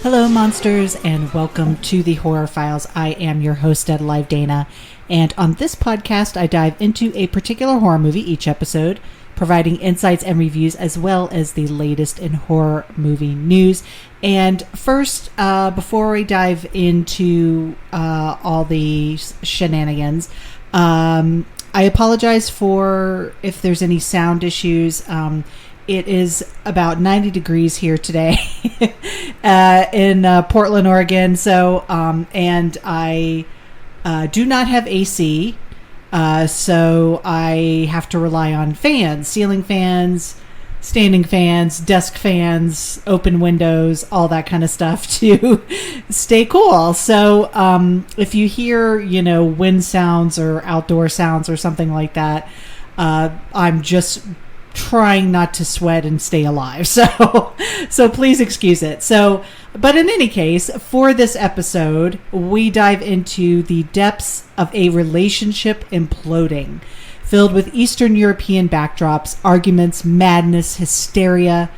Hello, monsters, and welcome to the Horror Files. I am your host, Live Dana, and on this podcast, I dive into a particular horror movie each episode, providing insights and reviews as well as the latest in horror movie news. And first, before we dive into all the shenanigans, I apologize for if there's any sound issues. It is about 90 degrees here today in Portland, Oregon. So, and I do not have AC, so I have to rely on fans, ceiling fans, standing fans, desk fans, open windows, all that kind of stuff to stay cool. So, if you hear, wind sounds or outdoor sounds or something like that, I'm just trying not to sweat and stay alive. So please excuse it. But in any case, for this episode, we dive into the depths of a relationship imploding, filled with Eastern European backdrops, arguments, madness, hysteria,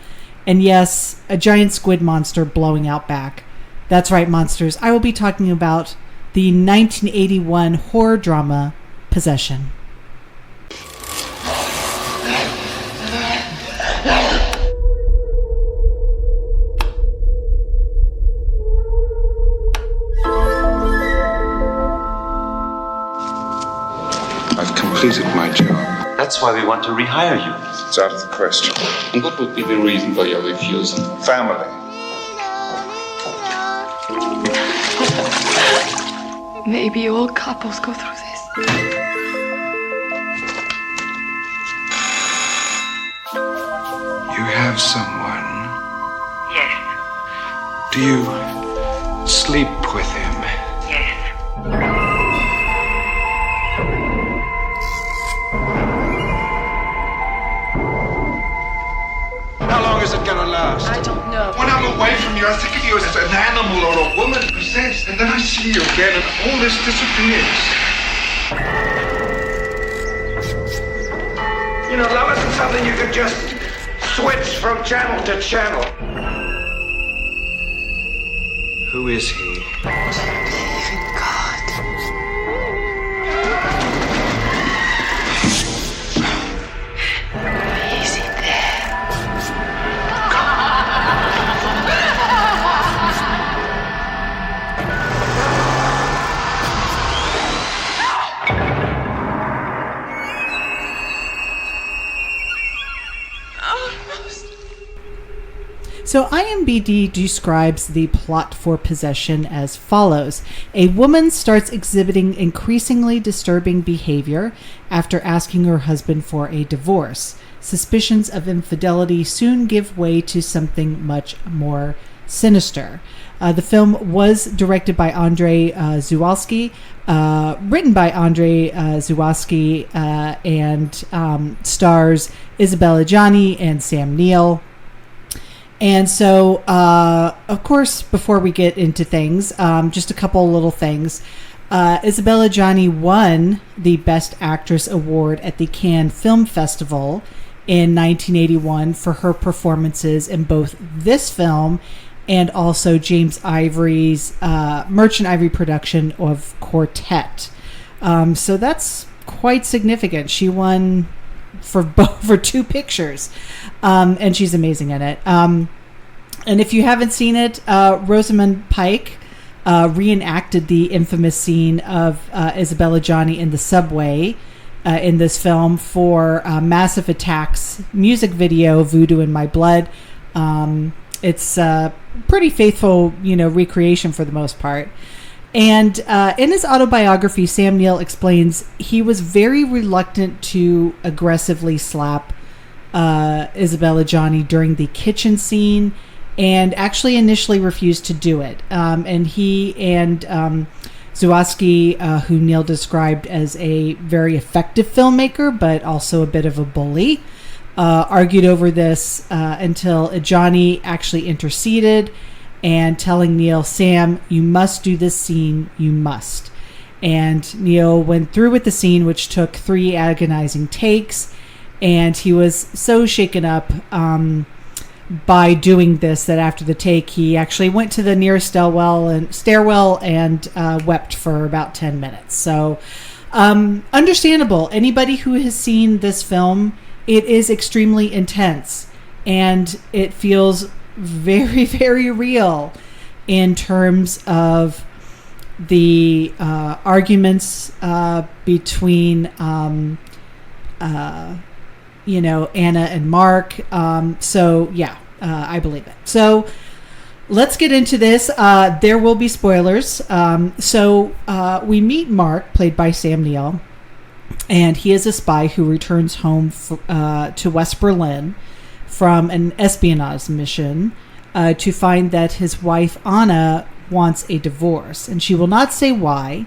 and yes, a giant squid monster blowing out back. That's right, monsters. I will be talking about the 1981 horror drama, Possession. Completed my job. That's why we want to rehire you. It's out of the question. And what would be the reason for your refusal? Family. Maybe all couples go through this. You have someone. Yes. Do you sleep with him? Yes. How long is it gonna last? I don't know. When I'm away from you, I think of you as an animal or a woman possessed, and then I see you again, and all this disappears. You know, love isn't something you can just switch from channel to channel. Who is he? Believe in God. Is he there? So IMDb describes the plot for Possession as follows. A woman starts exhibiting increasingly disturbing behavior after asking her husband for a divorce. Suspicions of infidelity soon give way to something much more sinister. The film was directed by Andrzej Zawalski, written by Andrzej Zawalski, and stars Isabella Gianni and Sam Neill. And so, of course, before we get into things, just a couple little things. Isabella Gianni won the Best Actress Award at the Cannes Film Festival in 1981 for her performances in both this film and also James Ivory's Merchant Ivory production of Quartet. So that's quite significant. She won for two pictures, and she's amazing in it. And if you haven't seen it, Rosamund Pike reenacted the infamous scene of Isabella Gianni in the subway in this film for Massive Attack's music video "Voodoo in My Blood." It's a pretty faithful, recreation for the most part. And in his autobiography, Sam Neill explains he was very reluctant to aggressively slap Isabella Gianni during the kitchen scene, and actually initially refused to do it. And he and Zawalski, who Neill described as a very effective filmmaker, but also a bit of a bully, argued over this until Gianni actually interceded and telling Neill, Sam, you must do this scene, you must. And Neill went through with the scene, which took 3 agonizing takes, and he was so shaken up by doing this, that after the take, he actually went to the nearest stairwell and wept for about 10 minutes. So, understandable. Anybody who has seen this film, it is extremely intense, and it feels very, very real in terms of the arguments between Anna and Mark. I believe it. So let's get into this. There will be spoilers. We meet Mark, played by Sam Neill, and he is a spy who returns home to West Berlin from an espionage mission to find that his wife Anna wants a divorce, and she will not say why,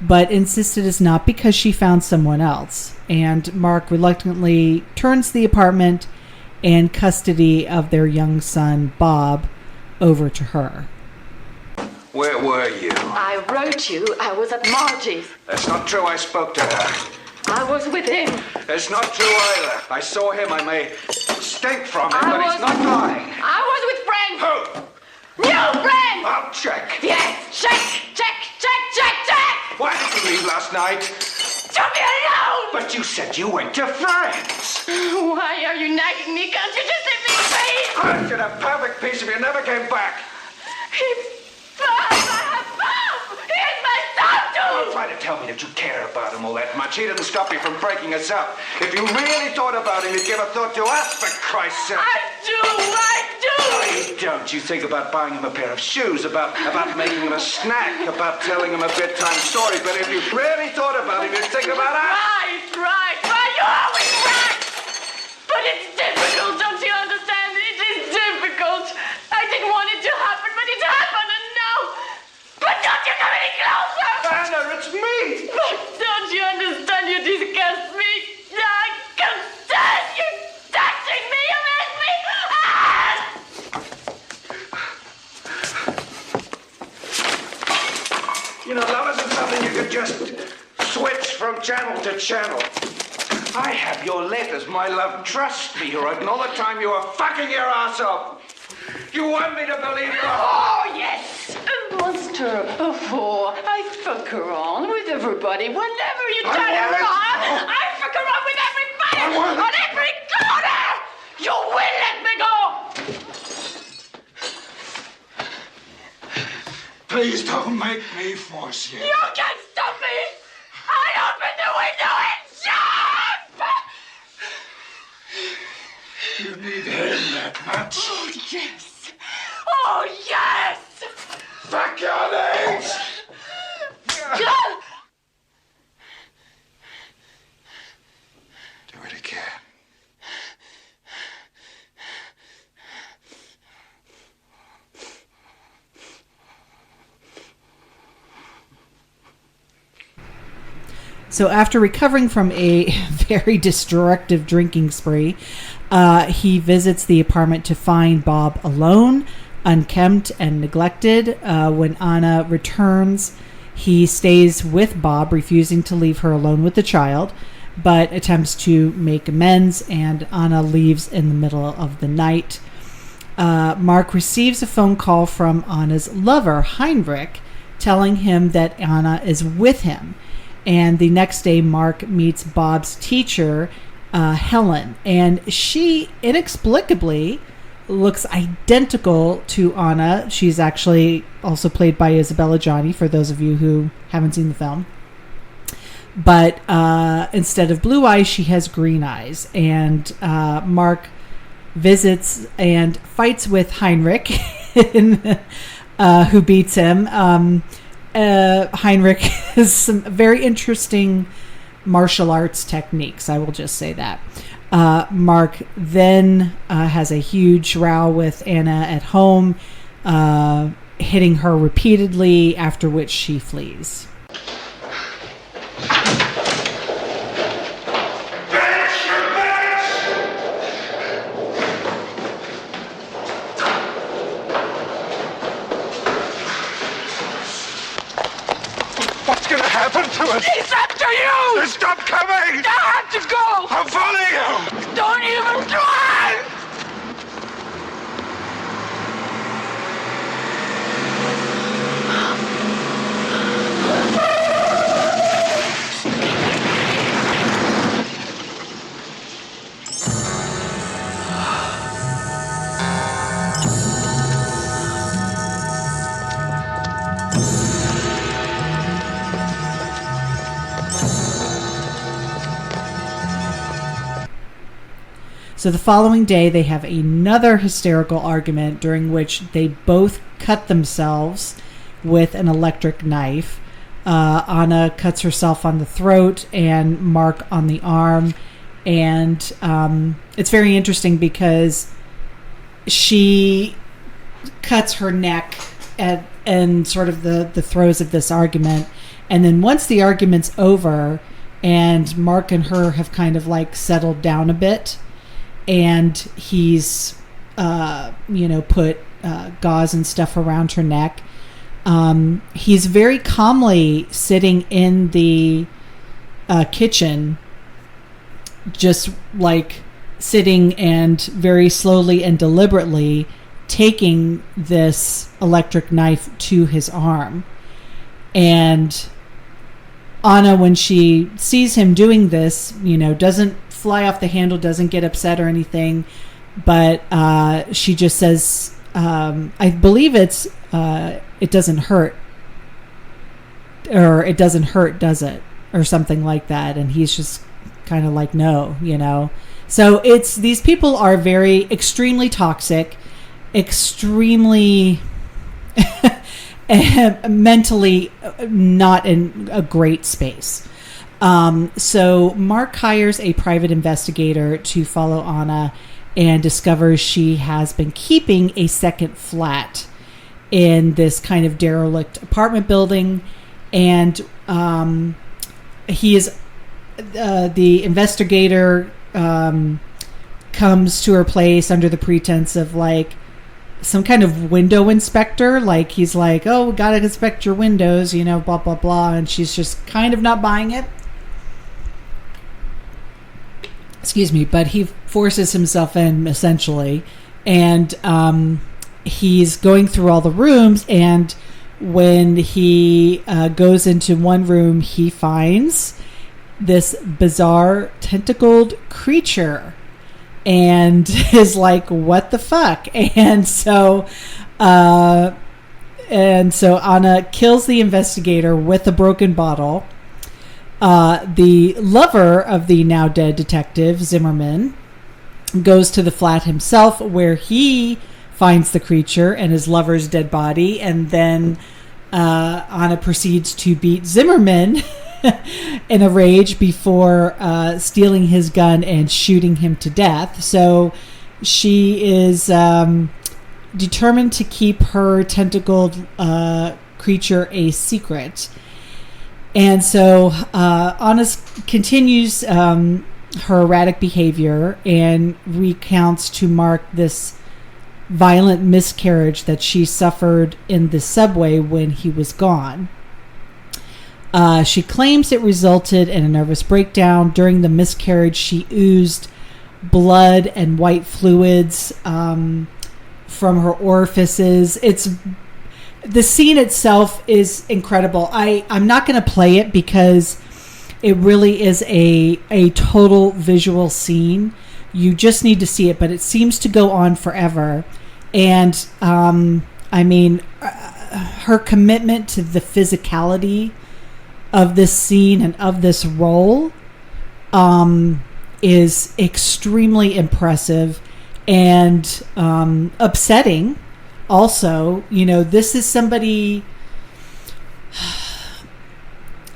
but insists it is not because she found someone else. And Mark reluctantly turns the apartment and custody of their young son, Bob, over to her. Where were you? I wrote you I was at Margie's. That's not true. I spoke to her. I was with him. That's not true either. I saw him. I may stink from him, but he's not lying. I was with Frank. Who? You, Frank! I'll check. Yes, check. Why did you leave last night? To be alone! But you said you went to France. Why are you nagging me? Can't you just let me be? I should have perfect peace if you never came back. Bob! He's my son too! Don't try to tell me that you care about him all that much. He didn't stop you from breaking us up. If you really thought about him, you'd give a thought to us, for Christ's sake. I do! No, you don't. You think about buying him a pair of shoes, about making him a snack, about telling him a bedtime story. But if you really thought about him, you'd think about us. Right. You're always right! But it's difficult, don't you understand? It is difficult. I didn't want it to happen, but it happened, and now... But don't you come any closer! Anna, it's me! But don't you understand? You disgust me. I can't stand you touching me. You make me... You know, love isn't something you could just switch from channel to channel. I have your letters, my love. Trust me, you wrote, and all the time you were fucking your ass off. You want me to believe you? Oh, yes! A monster, a fool. I fuck around with everybody. Whenever you turn around, I fuck around with everybody! On every corner! You will let me go! Please don't make me force you. You can't stop me! I opened the window and jump! You need him that much. Oh, yes! Oh, yes! Fuck your names! Do it again. So after recovering from a very destructive drinking spree, he visits the apartment to find Bob alone, unkempt and neglected. When Anna returns, he stays with Bob, refusing to leave her alone with the child, but attempts to make amends, and Anna leaves in the middle of the night. Mark receives a phone call from Anna's lover, Heinrich, telling him that Anna is with him. And the next day, Mark meets Bob's teacher, Helen, and she inexplicably looks identical to Anna. She's actually also played by Isabella Gianni, for those of you who haven't seen the film. But instead of blue eyes, she has green eyes. And Mark visits and fights with Heinrich, who beats him. Heinrich has some very interesting martial arts techniques, I will just say that. Mark then has a huge row with Anna at home, hitting her repeatedly, after which she flees. What's gonna happen to us? It's up to you! Stop coming! I have to go! I'll follow you! Don't even try! So the following day, they have another hysterical argument during which they both cut themselves with an electric knife. Anna cuts herself on the throat and Mark on the arm. And it's very interesting because she cuts her neck and sort of the throes of this argument. And then once the argument's over and Mark and her have kind of like settled down a bit, and he's, put gauze and stuff around her neck, he's very calmly sitting in the kitchen, just like sitting and very slowly and deliberately taking this electric knife to his arm. And Anna, when she sees him doing this, doesn't fly off the handle, doesn't get upset or anything, but she just says, I believe it's it doesn't hurt, or it doesn't hurt, does it, or something like that. And he's just kind of like, no, So it's, these people are extremely toxic, extremely mentally not in a great space. So Mark hires a private investigator to follow Anna and discovers she has been keeping a second flat in this kind of derelict apartment building. And he is the investigator comes to her place under the pretense of like some kind of window inspector. Like he's like, oh, we gotta inspect your windows, blah, blah, blah. And she's just kind of not buying it. Excuse me. But he forces himself in essentially. And he's going through all the rooms. And when he goes into one room, he finds this bizarre tentacled creature and is like, what the fuck? And so Anna kills the investigator with a broken bottle. The lover of the now dead detective, Zimmerman, goes to the flat himself, where he finds the creature and his lover's dead body. And then Anna proceeds to beat Zimmerman in a rage before stealing his gun and shooting him to death. So she is determined to keep her tentacled creature a secret. And so Anna continues her erratic behavior and recounts to Mark this violent miscarriage that she suffered in the subway when he was gone. She claims it resulted in a nervous breakdown. During the miscarriage, she oozed blood and white fluids from her orifices. The scene itself is incredible. I'm not going to play it because it really is a total visual scene. You just need to see it, but it seems to go on forever. And her commitment to the physicality of this scene and of this role is extremely impressive and upsetting. Also, this is somebody.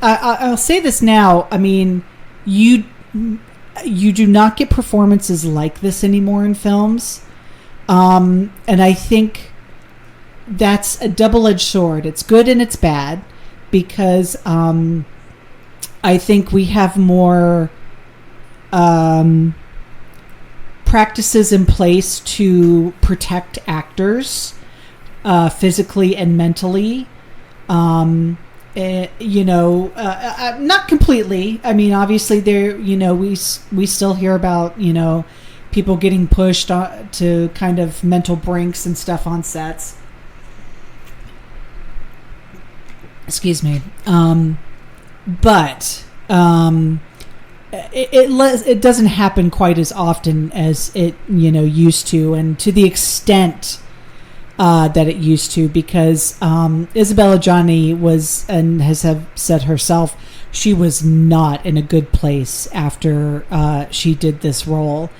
I'll say this now. I mean, you do not get performances like this anymore in films, and I think that's a double-edged sword. It's good and it's bad, because I think we have more practices in place to protect actors physically and mentally. Not completely. I mean, obviously there, we still hear about, people getting pushed to kind of mental brinks and stuff on sets. Excuse me. But it doesn't happen quite as often as it, used to, and to the extent that it used to, because Isabella Gianni was, and has said herself, she was not in a good place after she did this role.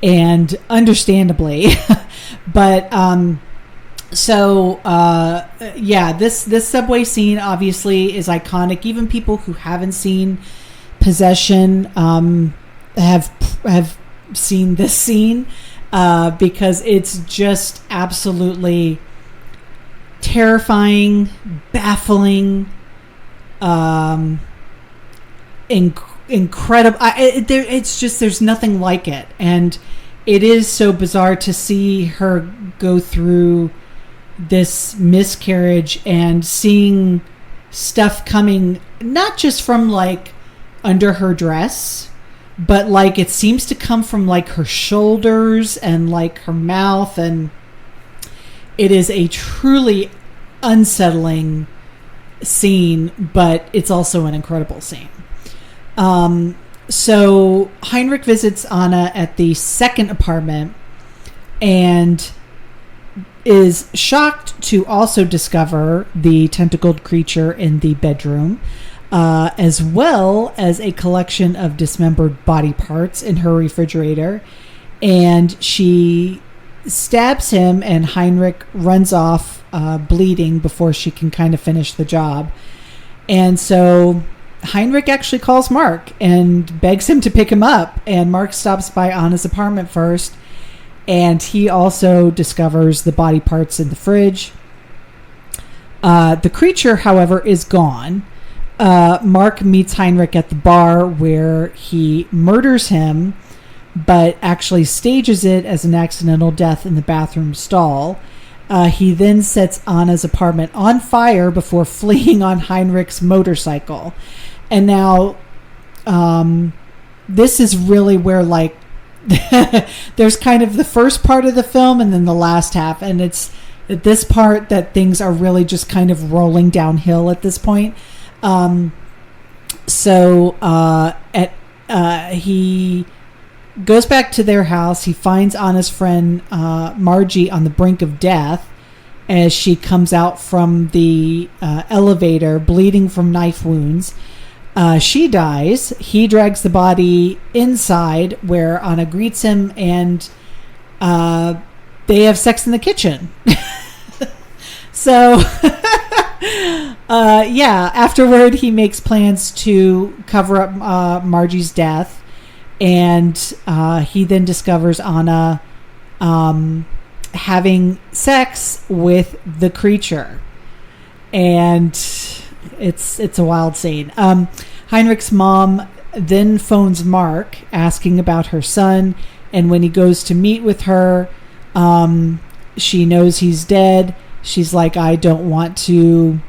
and understandably. But this subway scene obviously is iconic. Even people who haven't seen Possession have seen this scene because it's just absolutely terrifying, baffling, incredible. It's just, there's nothing like it, and it is so bizarre to see her go through this miscarriage and seeing stuff coming not just from like under her dress, but like it seems to come from like her shoulders and like her mouth, and it is a truly unsettling scene, but it's also an incredible scene. So Heinrich visits Anna at the second apartment and is shocked to also discover the tentacled creature in the bedroom, as well as a collection of dismembered body parts in her refrigerator. And she stabs him, and Heinrich runs off bleeding before she can kind of finish the job. And so Heinrich actually calls Mark and begs him to pick him up, and Mark stops by Anna's apartment first, and he also discovers the body parts in the fridge. The creature, however, is gone. Mark meets Heinrich at the bar where he murders him, but actually stages it as an accidental death in the bathroom stall. He then sets Anna's apartment on fire before fleeing on Heinrich's motorcycle. And now, this is really where, like, there's kind of the first part of the film and then the last half. And it's at this part that things are really just kind of rolling downhill at this point. He goes back to their house. He finds Anna's friend Margie on the brink of death as she comes out from the elevator, bleeding from knife wounds. She dies. He drags the body inside where Anna greets him, and they have sex in the kitchen. So, afterward he makes plans to cover up Margie's death, and he then discovers Anna having sex with the creature, and it's a wild scene. Heinrich's mom then phones Mark asking about her son, and when he goes to meet with her, she knows he's dead. She's like, I don't want to,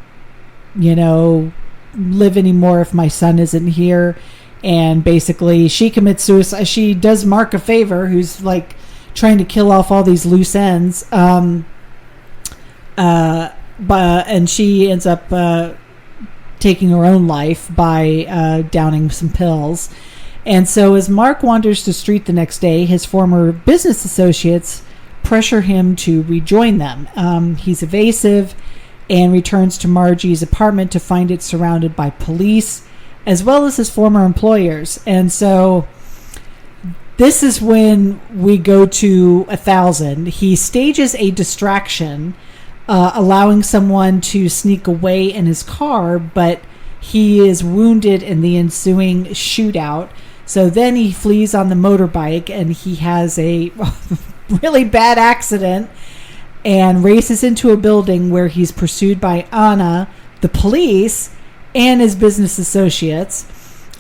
live anymore if my son isn't here. And basically she commits suicide. She does Mark a favor, who's like trying to kill off all these loose ends. And she ends up taking her own life by downing some pills. And so as Mark wanders the street the next day, his former business associates pressure him to rejoin them. He's evasive and returns to Margie's apartment to find it surrounded by police, as well as his former employers. And so this is when we go to 1,000. He stages a distraction, allowing someone to sneak away in his car, but he is wounded in the ensuing shootout. So then he flees on the motorbike, and he has a really bad accident and races into a building where he's pursued by Anna, the police, and his business associates.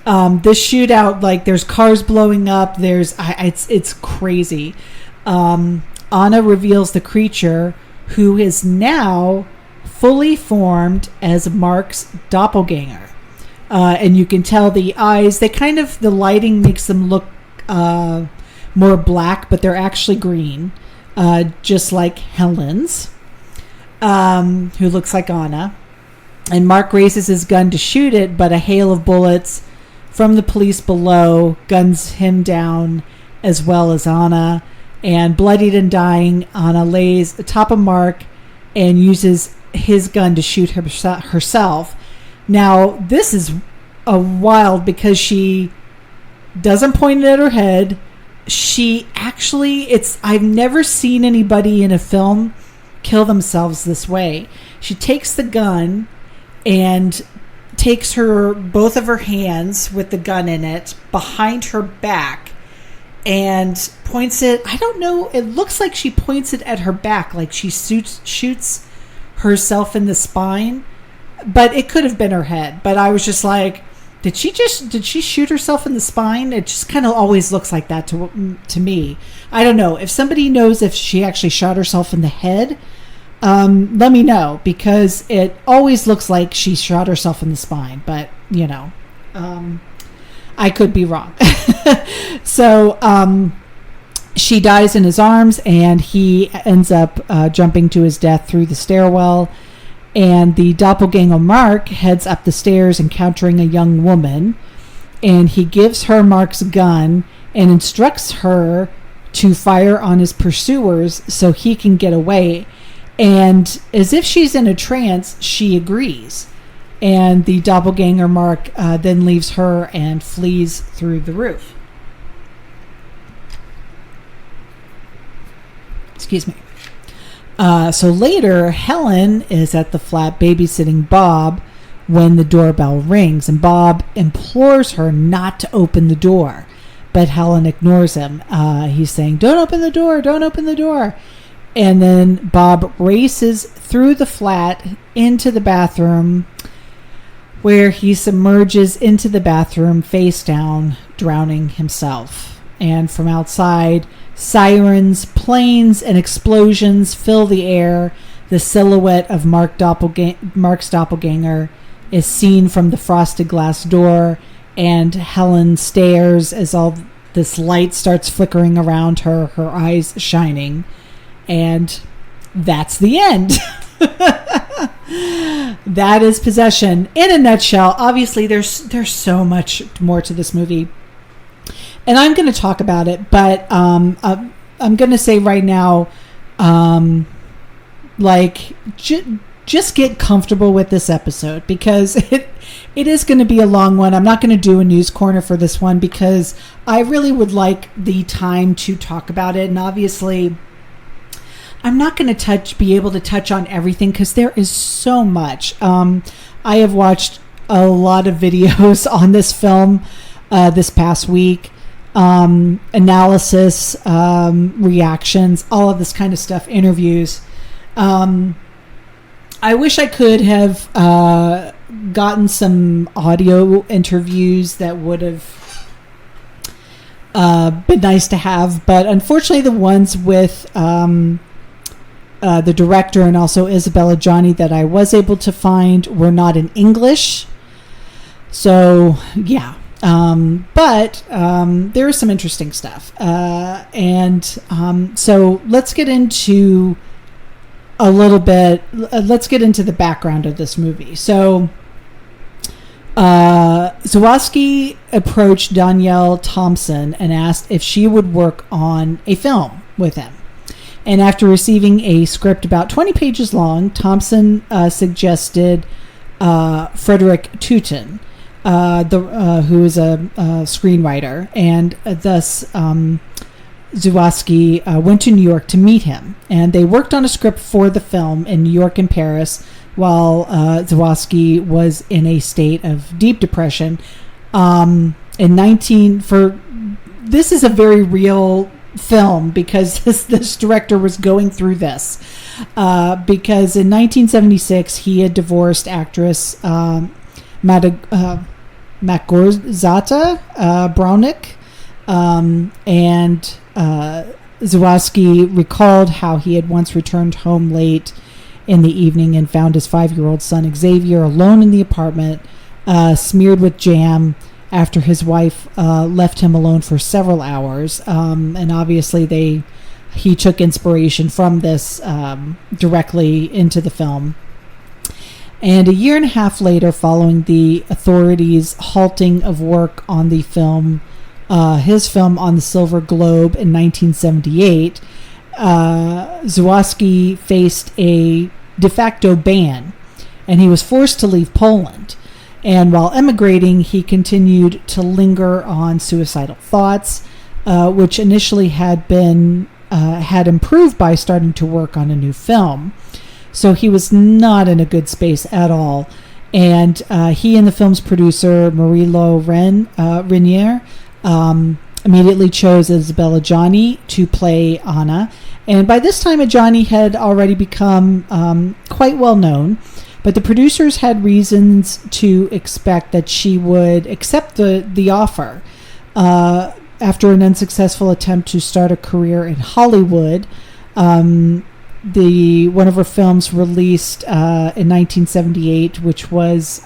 This shootout, like, there's cars blowing up. It's crazy. Anna reveals the creature, who is now fully formed as Mark's doppelganger. And you can tell the eyes, the lighting makes them look more black, but they're actually green, just like Helen's, who looks like Anna. And Mark raises his gun to shoot it, but a hail of bullets from the police below guns him down, as well as Anna. And bloodied and dying, Anna lays atop of Mark and uses his gun to shoot herself. Now, this is a wild, because she doesn't point it at her head. she actually, I've never seen anybody in a film kill themselves this way. She takes the gun and takes both of her hands with the gun in it behind her back and points it, I don't know, it looks like she points it at her back, like she shoots herself in the spine, but it could have been her head. But I was just like, did she shoot herself in the spine? It just kind of always looks like that to me. I don't know. If somebody knows if she actually shot herself in the head, let me know, because it always looks like she shot herself in the spine. But, I could be wrong. So she dies in his arms, and he ends up jumping to his death through the stairwell. And the doppelganger Mark heads up the stairs, encountering a young woman, and he gives her Mark's gun and instructs her to fire on his pursuers so he can get away. And as if she's in a trance, she agrees. And the doppelganger Mark then leaves her and flees through the roof. Excuse me. So later, Helen is at the flat babysitting Bob when the doorbell rings, and Bob implores her not to open the door, but Helen ignores him. He's saying, "Don't open the door, don't open the door." And then Bob races through the flat into the bathroom, where he submerges into the bathroom face down, drowning himself. And from outside, sirens, planes, and explosions fill the air. The silhouette of Mark's doppelganger is seen from the frosted glass door, and Helen stares as all this light starts flickering around her, her eyes shining. And that's the end. That is Possession in a nutshell. Obviously, there's so much more to this movie, and I'm going to talk about it, but I'm going to say right now, just get comfortable with this episode, because it is going to be a long one. I'm not going to do a news corner for this one, because I really would like the time to talk about it, and obviously I'm not going to be able to touch on everything, because there is so much. I have watched a lot of videos on this film this past week. Analysis, reactions, all of this kind of stuff, interviews. I wish I could have gotten some audio interviews that would have been nice to have, but unfortunately the ones with the director and also Isabella Johnny that I was able to find were not in English. So yeah. But there is some interesting stuff. So let's get into let's get into the background of this movie. So Zawadzki approached Danielle Thompson and asked if she would work on a film with him. And after receiving a script about 20 pages long, Thompson suggested Frederick Tootin, who is a screenwriter, and thus Zawadzki went to New York to meet him, and they worked on a script for the film in New York and Paris, while Zawadzki was in a state of deep depression. This is a very real film, because this director was going through this, because in 1976 he had divorced actress Małgorzata Brownick, and Zawadzki recalled how he had once returned home late in the evening and found his 5-year-old son Xavier alone in the apartment, smeared with jam, after his wife left him alone for several hours. And obviously he took inspiration from this directly into the film. And a year and a half later, following the authorities' halting of work on the film, his film On the Silver Globe in 1978, Zawadzki faced a de facto ban, and he was forced to leave Poland. And while emigrating, he continued to linger on suicidal thoughts. which initially had improved by starting to work on a new film. So he was not in a good space at all. And he and the film's producer, Marie-Lo Renier, immediately chose Isabelle Adjani to play Anna. And by this time, Adjani had already become quite well known. But the producers had reasons to expect that she would accept the offer. After an unsuccessful attempt to start a career in Hollywood, one of her films released in 1978, which was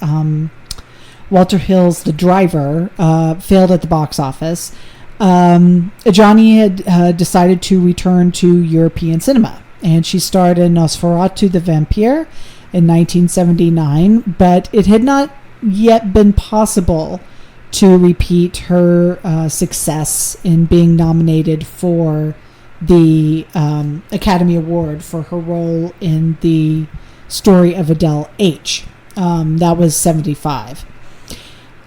Walter Hill's The Driver, failed at the box office. Adjani had decided to return to European cinema, and she starred in Nosferatu the Vampire in 1979, but it had not yet been possible to repeat her success in being nominated for the Academy Award for her role in The Story of Adele H. That was 75.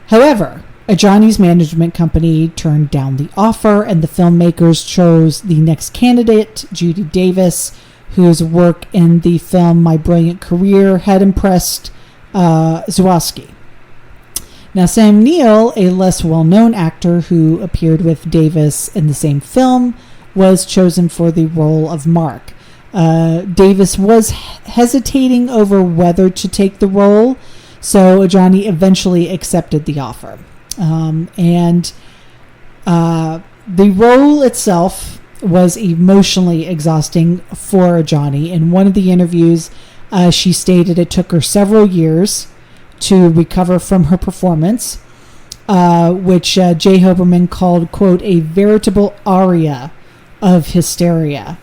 However, Adjani's management company turned down the offer, and the filmmakers chose the next candidate, Judy Davis, whose work in the film My Brilliant Career had impressed Zworsky. Now, Sam Neill, a less well-known actor who appeared with Davis in the same film, was chosen for the role of Mark. Davis was hesitating over whether to take the role, so Adjani eventually accepted the offer. And the role itself was emotionally exhausting for Adjani. In one of the interviews, she stated it took her several years to recover from her performance, which Jay Hoberman called, quote, a veritable aria of hysteria.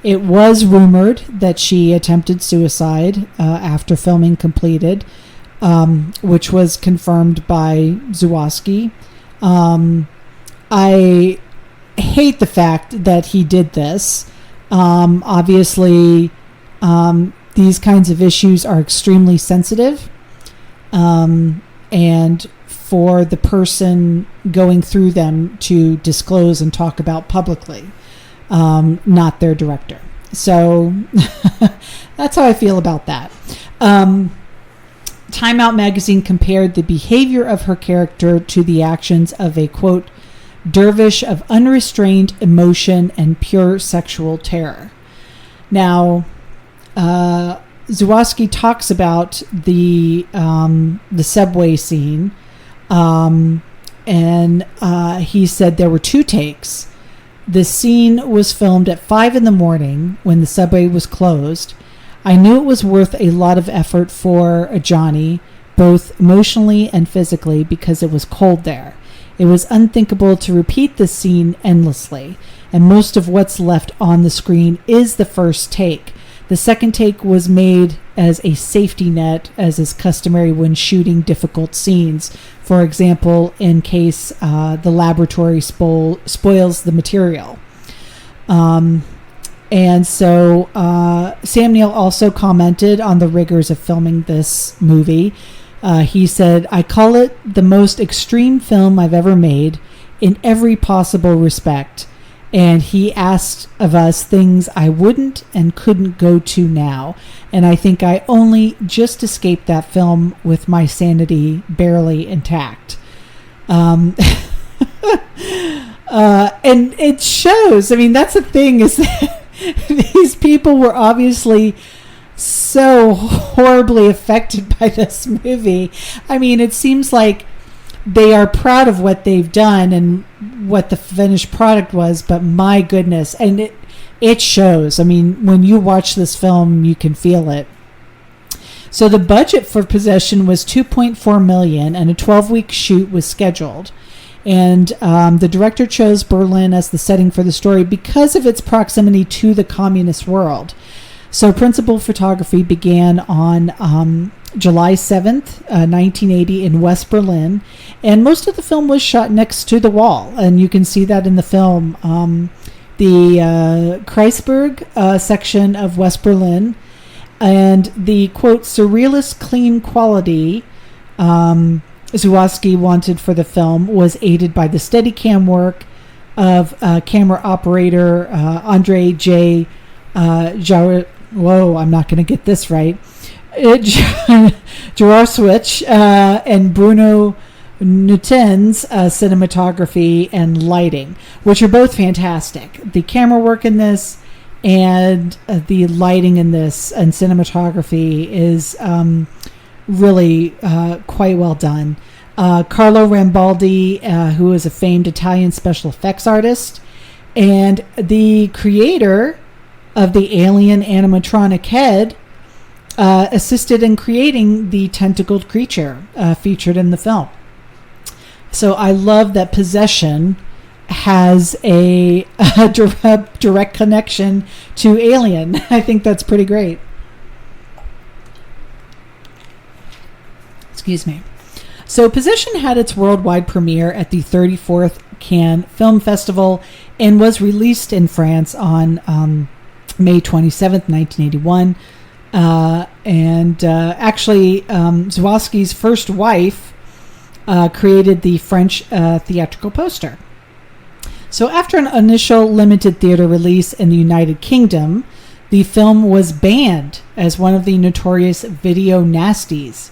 It was rumored that she attempted suicide after filming completed, which was confirmed by Zworsky. I hate the fact that he did this. Obviously, these kinds of issues are extremely sensitive, and for the person going through them to disclose and talk about publicly, not their director. So that's how I feel about that. Time Out magazine compared the behavior of her character to the actions of a, quote, dervish of unrestrained emotion and pure sexual terror. Now, Zworsky talks about the subway scene, and he said there were two takes. The scene was filmed at 5 a.m. when the subway was closed. I knew it was worth a lot of effort for Adjani, both emotionally and physically, because it was cold there. It was unthinkable to repeat this scene endlessly, and most of what's left on the screen is the first take. The second take was made as a safety net, as is customary when shooting difficult scenes. For example, in case the laboratory spoils the material. And so Sam Neill also commented on the rigors of filming this movie. He said, I call it the most extreme film I've ever made in every possible respect. And he asked of us things I wouldn't and couldn't go to now. And I think I only just escaped that film with my sanity barely intact. And it shows. I mean, that's the thing, is that these people were obviously so horribly affected by this movie. I mean, it seems like they are proud of what they've done and what the finished product was, but my goodness, and it shows. I mean, when you watch this film, you can feel it. So the budget for Possession was $2.4 million, and a 12-week shoot was scheduled. And the director chose Berlin as the setting for the story because of its proximity to the communist world. So principal photography began on July 7th, 1980 in West Berlin. And most of the film was shot next to the wall. And you can see that in the film. The Kreisberg section of West Berlin and the, quote, surrealist clean quality Zworsky wanted for the film was aided by the Steadicam work, of camera operator Andre J. I'm not going to get this right. Jaroswich and Bruno Nuten's cinematography and lighting, which are both fantastic. The camera work in this and the lighting in this and cinematography is really quite well done. Carlo Rambaldi, who is a famed Italian special effects artist and the creator of the alien animatronic head, assisted in creating the tentacled creature featured in the film. So I love that Possession has a direct connection to Alien. I think that's pretty great. Excuse me. So Possession had its worldwide premiere at the 34th Cannes Film Festival and was released in France on May 27th, 1981. Actually, Zworsky's first wife created the French theatrical poster. So after an initial limited theater release in the United Kingdom, the film was banned as one of the notorious video nasties.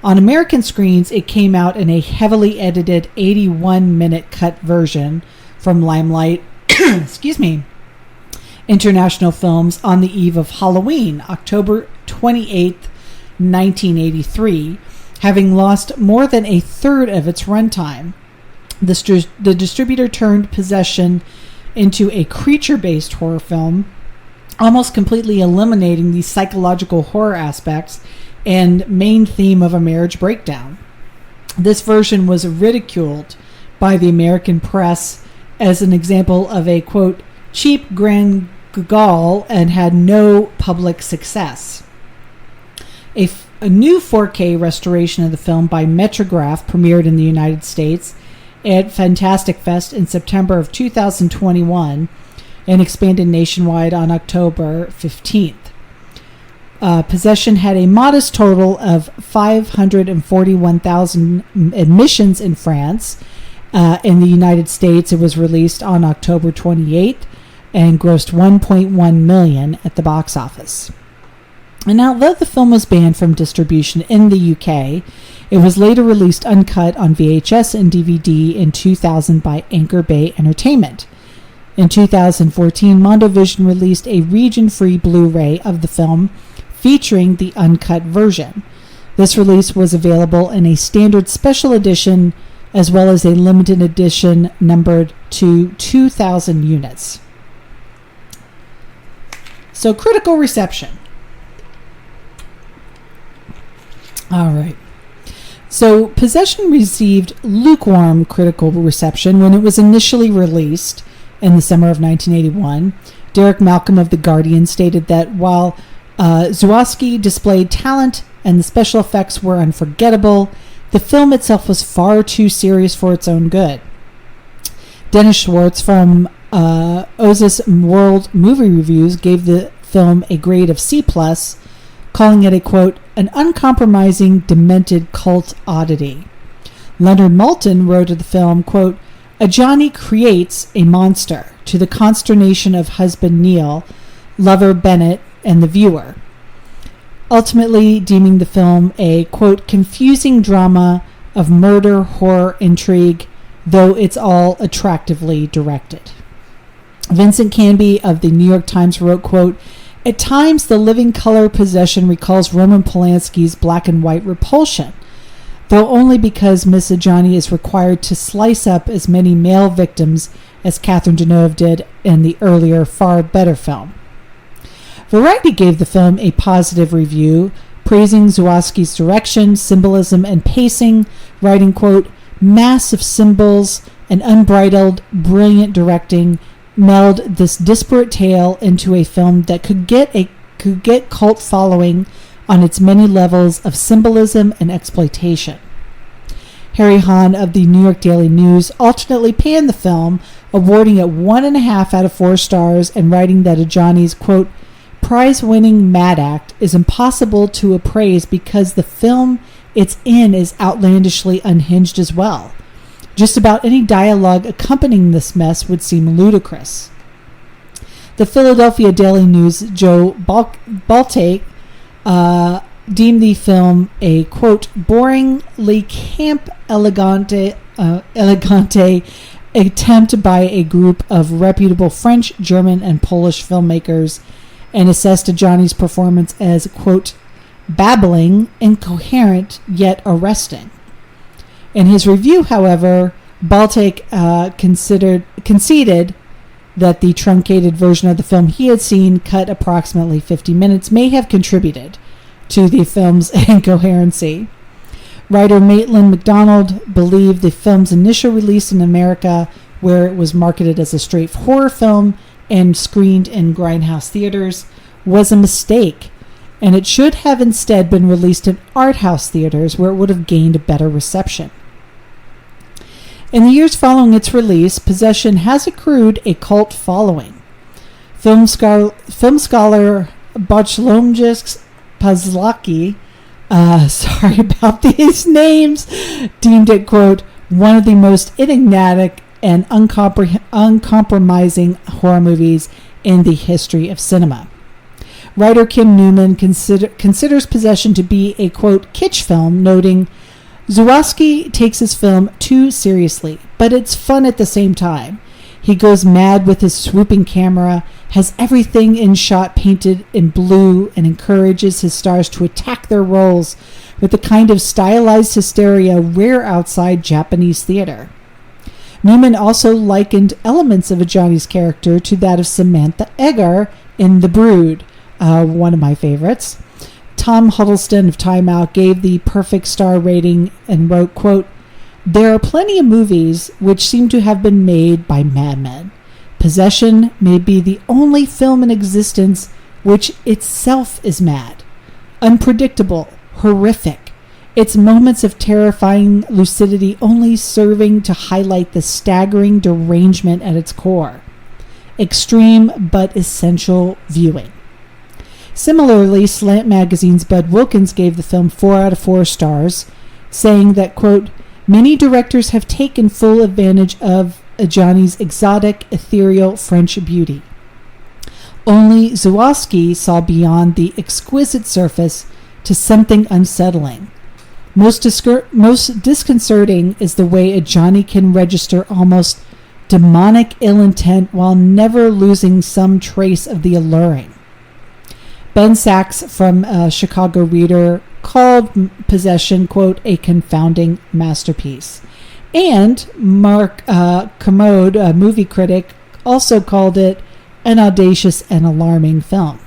On American screens, it came out in a heavily edited 81-minute cut version from Limelight excuse me, International Films on the eve of Halloween, October 28th, 1983, having lost more than a third of its runtime. The distributor turned Possession into a creature-based horror film, almost completely eliminating the psychological horror aspects and main theme of a marriage breakdown. This version was ridiculed by the American press as an example of a, quote, cheap grand guignol and had no public success. A new 4K restoration of the film by Metrograph premiered in the United States at Fantastic Fest in September of 2021 and expanded nationwide on October 15th. Possession had a modest total of 541,000 admissions in France. In the United States, it was released on October 28th and grossed $1.1 million at the box office. And although the film was banned from distribution in the UK, it was later released uncut on VHS and DVD in 2000 by Anchor Bay Entertainment. In 2014, Mondovision released a region-free Blu-ray of the film featuring the uncut version. This release was available in a standard special edition as well as a limited edition numbered to 2,000 units. So, critical reception. All right. So, Possession received lukewarm critical reception when it was initially released in the summer of 1981. Derek Malcolm of The Guardian stated that while Zworsky displayed talent and the special effects were unforgettable, the film itself was far too serious for its own good. Dennis Schwartz from Ozus World Movie Reviews gave the film a grade of C+, calling it a, quote, an uncompromising, demented cult oddity. Leonard Maltin wrote of the film, quote, a Johnny creates a monster to the consternation of husband Neil, lover Bennett, and the viewer, ultimately deeming the film a, quote, confusing drama of murder, horror, intrigue, though it's all attractively directed. Vincent Canby of the New York Times wrote, quote, at times the living color Possession recalls Roman Polanski's black and white Repulsion, though only because Misogyny is required to slice up as many male victims as Catherine Deneuve did in the earlier, far better film. Variety gave the film a positive review, praising Zworsky's direction, symbolism, and pacing, writing, quote, massive symbols and unbridled, brilliant directing meld this disparate tale into a film that could get cult following on its many levels of symbolism and exploitation. Harry Hahn of the New York Daily News alternately panned the film, awarding it 1.5 out of 4 stars and writing that Ajani's, quote, prize-winning mad act is impossible to appraise because the film it's in is outlandishly unhinged as well. Just about any dialogue accompanying this mess would seem ludicrous. The Philadelphia Daily News' Joe Baltic deemed the film a, quote, boringly camp elegante attempt by a group of reputable French, German, and Polish filmmakers, and assessed Johnny's performance as, quote, babbling, incoherent, yet arresting. In his review, however, Baltic conceded that the truncated version of the film he had seen, cut approximately 50 minutes, may have contributed to the film's incoherency. Writer Maitland McDonald believed the film's initial release in America, where it was marketed as a straight horror film and screened in grindhouse theaters, was a mistake, and it should have instead been released in art house theaters, where it would have gained a better reception. In the years following its release, Possession has accrued a cult following. Film scholar Bochlomjis Pazlaki, sorry about these names, deemed it, quote, one of the most enigmatic and uncompromising horror movies in the history of cinema. Writer Kim Newman considers Possession to be a, quote, kitsch film, noting, Zulawski takes his film too seriously, but it's fun at the same time. He goes mad with his swooping camera, has everything in shot painted in blue, and encourages his stars to attack their roles with the kind of stylized hysteria rare outside Japanese theater. Newman also likened elements of Johnny's character to that of Samantha Eggar in The Brood, one of my favorites. Tom Huddleston of Time Out gave the perfect star rating and wrote, quote, there are plenty of movies which seem to have been made by madmen. Possession may be the only film in existence which itself is mad, unpredictable, horrific, its moments of terrifying lucidity only serving to highlight the staggering derangement at its core. Extreme but essential viewing. Similarly, Slant Magazine's Bud Wilkins gave the film 4 out of 4 stars, saying that, quote, many directors have taken full advantage of Johnny's exotic, ethereal French beauty. Only Zulawski saw beyond the exquisite surface to something unsettling. Most disconcerting is the way a Johnny can register almost demonic ill intent while never losing some trace of the alluring. Ben Sachs from Chicago Reader called Possession, quote, a confounding masterpiece. And Mark Kermode, a movie critic, also called it an audacious and alarming film.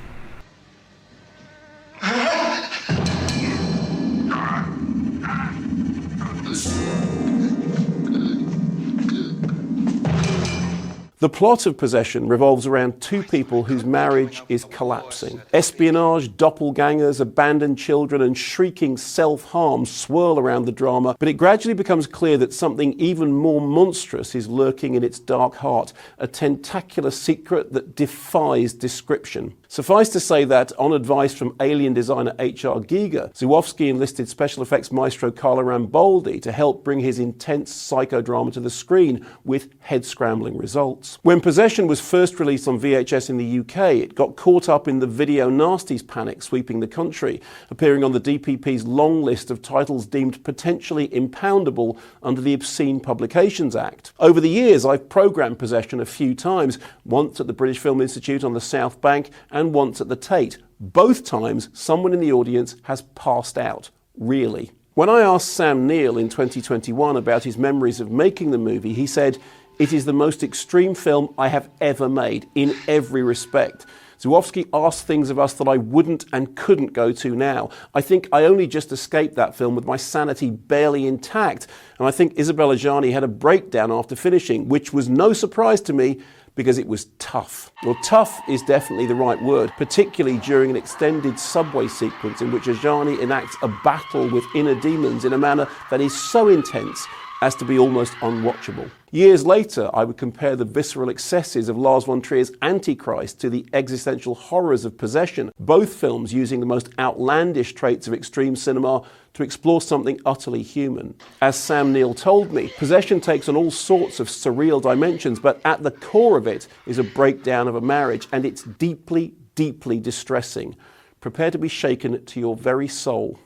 The plot of Possession revolves around two people whose marriage is collapsing. Espionage, doppelgangers, abandoned children, and shrieking self-harm swirl around the drama, but it gradually becomes clear that something even more monstrous is lurking in its dark heart, a tentacular secret that defies description. Suffice to say that, on advice from alien designer H.R. Giger, Zulawski enlisted special effects maestro Carlo Ramboldi to help bring his intense psychodrama to the screen with head-scrambling results. When Possession was first released on VHS in the UK, it got caught up in the video nasties panic sweeping the country, appearing on the DPP's long list of titles deemed potentially impoundable under the Obscene Publications Act. Over the years, I've programmed Possession a few times, once at the British Film Institute on the South Bank and once at the Tate. Both times, someone in the audience has passed out. Really. When I asked Sam Neill in 2021 about his memories of making the movie, he said, "It is the most extreme film I have ever made, in every respect. Zulawski asked things of us that I wouldn't and couldn't go to now. I think I only just escaped that film with my sanity barely intact, and I think Isabelle Adjani had a breakdown after finishing, which was no surprise to me, because it was tough." Well, tough is definitely the right word, particularly during an extended subway sequence in which Adjani enacts a battle with inner demons in a manner that is so intense as to be almost unwatchable. Years later, I would compare the visceral excesses of Lars von Trier's Antichrist to the existential horrors of Possession, both films using the most outlandish traits of extreme cinema to explore something utterly human. As Sam Neill told me, Possession takes on all sorts of surreal dimensions, but at the core of it is a breakdown of a marriage, and it's deeply, deeply distressing. Prepare to be shaken to your very soul.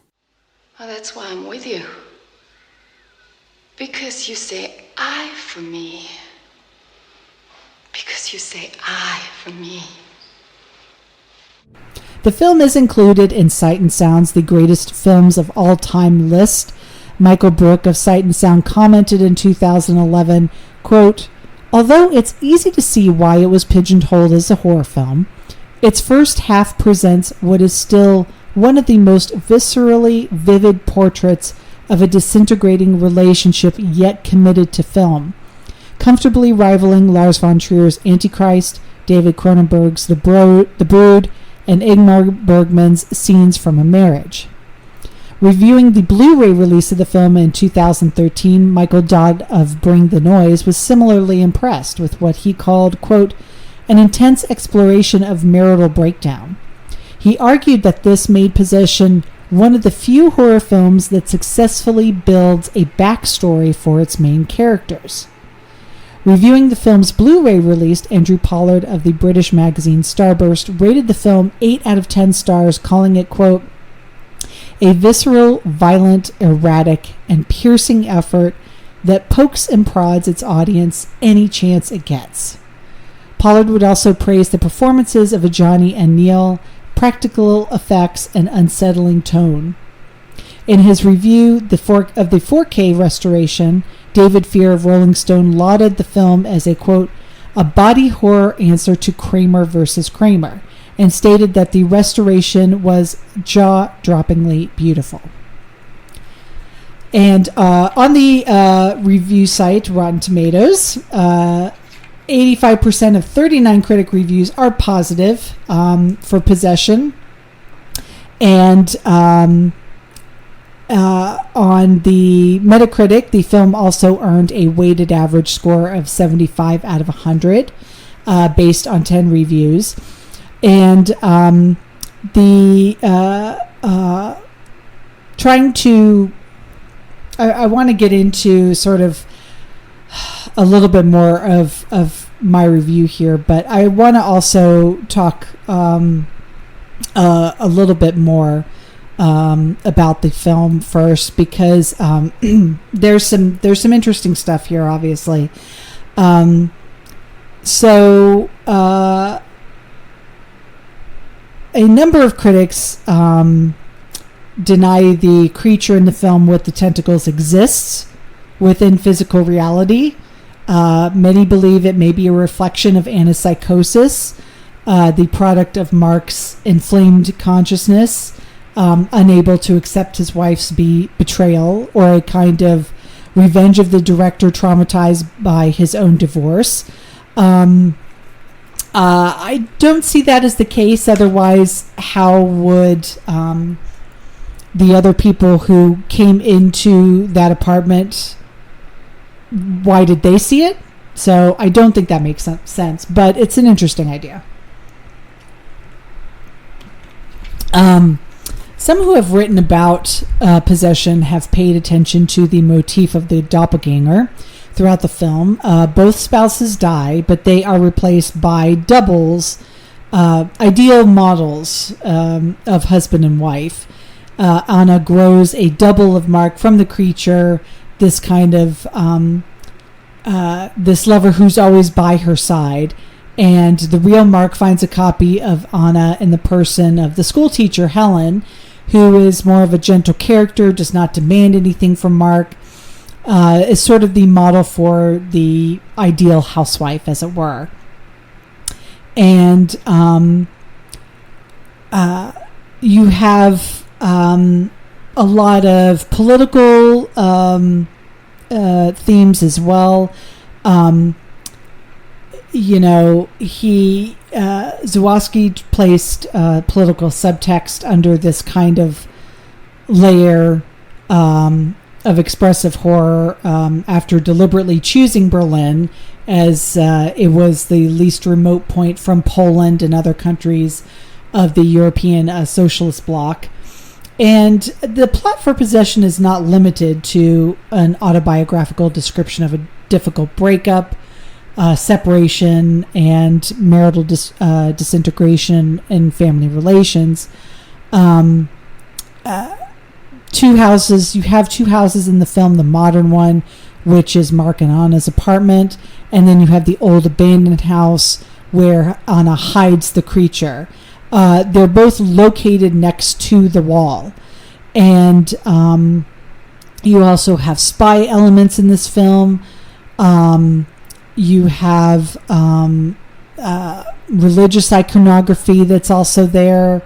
Well, that's why I'm with you. Because you say I for me. Because you say I for me. The film is included in Sight and Sound's The Greatest Films of All Time list. Michael Brook of Sight and Sound commented in 2011, quote, "Although it's easy to see why it was pigeonholed as a horror film, its first half presents what is still one of the most viscerally vivid portraits of a disintegrating relationship yet committed to film, comfortably rivaling Lars von Trier's Antichrist, David Cronenberg's The Brood, and Ingmar Bergman's Scenes from a Marriage." Reviewing the Blu-ray release of the film in 2013, Michael Dodd of Bring the Noise was similarly impressed with what he called, quote, "an intense exploration of marital breakdown." He argued that this made Possession one of the few horror films that successfully builds a backstory for its main characters. Reviewing the film's Blu-ray release, Andrew Pollard of the British magazine Starburst rated the film 8 out of 10 stars, calling it, quote, "a visceral, violent, erratic, and piercing effort that pokes and prods its audience any chance it gets." Pollard would also praise the performances of Ajani and Neil, practical effects, and unsettling tone. In his review of the 4K restoration, David Fear of Rolling Stone lauded the film as a, quote, "a body horror answer to Kramer versus Kramer," and stated that the restoration was jaw-droppingly beautiful. And on the review site, Rotten Tomatoes, 85% of 39 critic reviews are positive for Possession. And on the Metacritic, the film also earned a weighted average score of 75 out of 100 based on 10 reviews. And I want to get into sort of a little bit more of my review here, but I want to also talk a little bit more about the film first, because there's some interesting stuff here, obviously. So a number of critics deny the creature in the film with the tentacles exists within physical reality. Many believe it may be a reflection of Anna's psychosis, the product of Mark's inflamed consciousness, unable to accept his wife's betrayal, or a kind of revenge of the director traumatized by his own divorce. I don't see that as the case. Otherwise, how would the other people who came into that apartment, why did they see it? So I don't think that makes sense, but it's an interesting idea. Some who have written about Possession have paid attention to the motif of the doppelganger throughout the film. Both spouses die, but they are replaced by doubles, ideal models of husband and wife. Anna grows a double of Mark from the creature, this kind of this lover who's always by her side. And the real Mark finds a copy of Anna in the person of the school teacher, Helen, who is more of a gentle character, does not demand anything from Mark, is sort of the model for the ideal housewife, as it were. And you have a lot of political themes as well. Zawadzki placed political subtext under this kind of layer of expressive horror after deliberately choosing Berlin as it was the least remote point from Poland and other countries of the European socialist bloc. And the plot for Possession is not limited to an autobiographical description of a difficult breakup, separation, and marital disintegration in family relations. You have two houses in the film, the modern one, which is Mark and Anna's apartment, and then you have the old abandoned house where Anna hides the creature. They're both located next to the wall. And you also have spy elements in this film. You have religious iconography that's also there.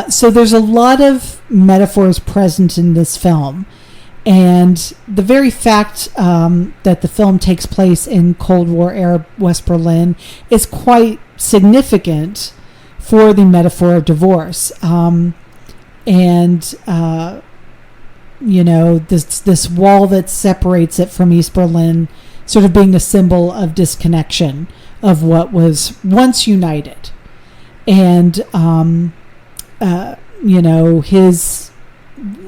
So there's a lot of metaphors present in this film. And the very fact that the film takes place in Cold War era West Berlin is quite significant for the metaphor of divorce. This wall that separates it from East Berlin sort of being a symbol of disconnection of what was once united. And,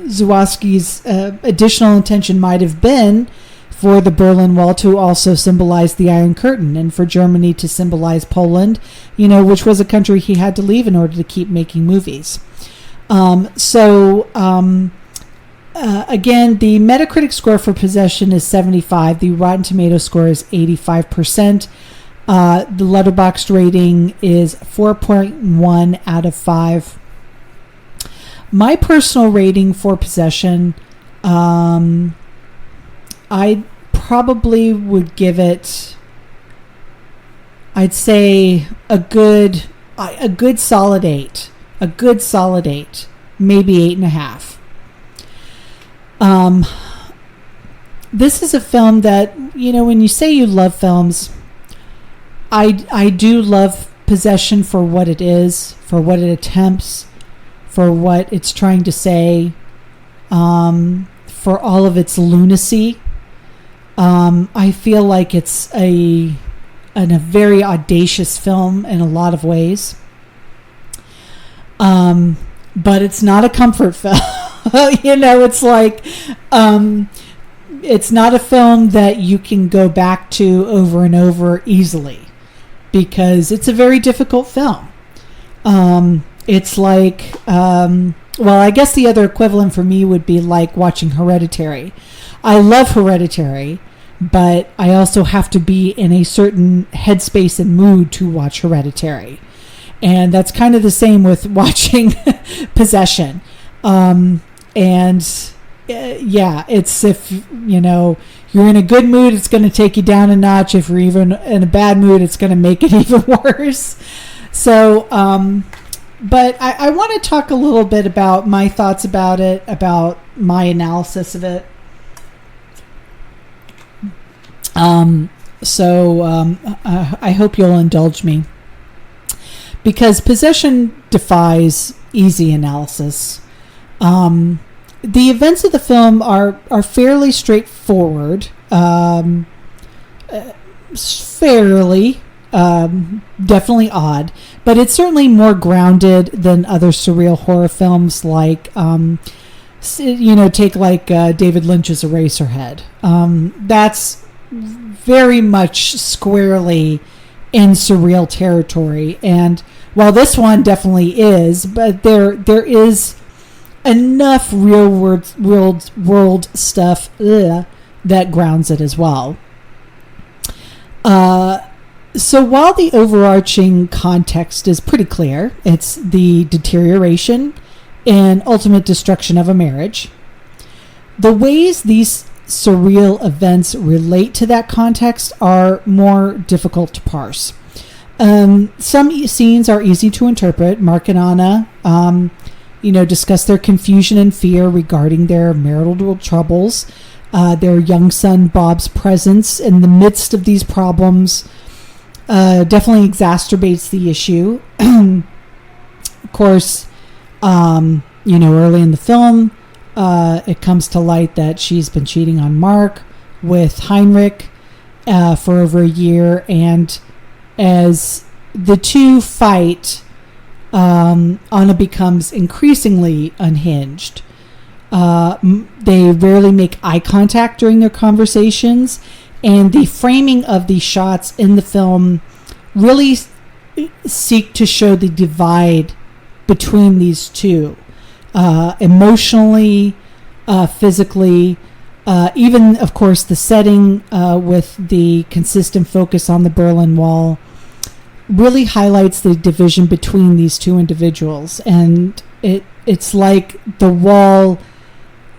Zawadzki's additional intention might have been for the Berlin Wall to also symbolize the Iron Curtain, and for Germany to symbolize Poland, which was a country he had to leave in order to keep making movies. Again, the Metacritic score for Possession is 75. The Rotten Tomato score is 85%. The Letterboxd rating is 4.1 out of 5. My personal rating for Possession, I probably would give it, I'd say a good solid 8. A good solid 8. Maybe 8.5. This is a film that, when you say you love films, I do love Possession for what it is, for what it attempts, for what it's trying to say, for all of its lunacy. I feel like it's a very audacious film in a lot of ways. But it's not a comfort film. It's like, it's not a film that you can go back to over and over easily, because it's a very difficult film. It's like, I guess the other equivalent for me would be like watching Hereditary. I love Hereditary, but I also have to be in a certain headspace and mood to watch Hereditary. And that's kind of the same with watching Possession. It's if, you're in a good mood, it's going to take you down a notch. If you're even in a bad mood, it's going to make it even worse. So, but I want to talk a little bit about my thoughts about it, about my analysis of it. I hope you'll indulge me, because Possession defies easy analysis. The events of the film are fairly straightforward, fairly, definitely odd, but it's certainly more grounded than other surreal horror films like, take like David Lynch's Eraserhead. That's very much squarely in surreal territory, and while this one definitely is, but there is enough real world stuff that grounds it as well. So while the overarching context is pretty clear, it's the deterioration and ultimate destruction of a marriage, the ways these surreal events relate to that context are more difficult to parse. Some scenes are easy to interpret. Mark and Anna, discuss their confusion and fear regarding their marital troubles. Their young son Bob's presence in the midst of these problems definitely exacerbates the issue. Of course, early in the film, it comes to light that she's been cheating on Mark with Heinrich for over a year, and as the two fight, Anna becomes increasingly unhinged. They rarely make eye contact during their conversations, and the framing of the shots in the film really seek to show the divide between these two, emotionally, physically, even, of course, the setting with the consistent focus on the Berlin Wall really highlights the division between these two individuals. And it's like the wall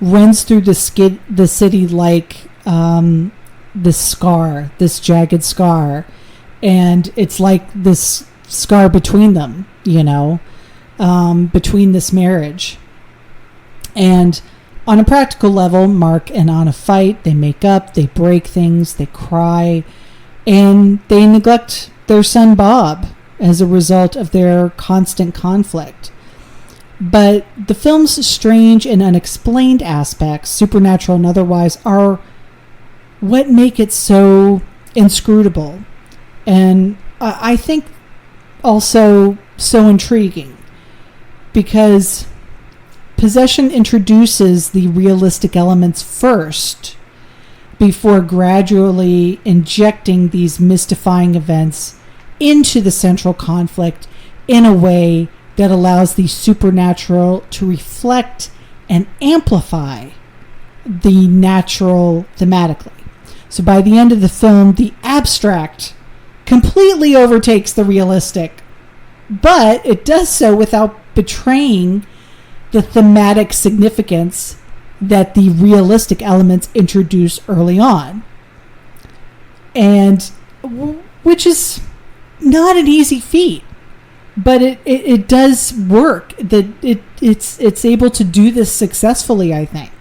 runs through the city like this jagged scar. And it's like this scar between them, between this marriage. And on a practical level, Mark and Anna fight, they make up, they break things, they cry, and they neglect their son Bob as a result of their constant conflict. But the film's strange and unexplained aspects, supernatural and otherwise, are what make it so inscrutable. And I think also so intriguing, because possession introduces the realistic elements first before gradually injecting these mystifying events into the central conflict in a way that allows the supernatural to reflect and amplify the natural thematically. So by the end of the film, the abstract completely overtakes the realistic, but it does so without betraying the thematic significance that the realistic elements introduce early on, and which is not an easy feat, but it does work. That it's able to do this successfully, I think.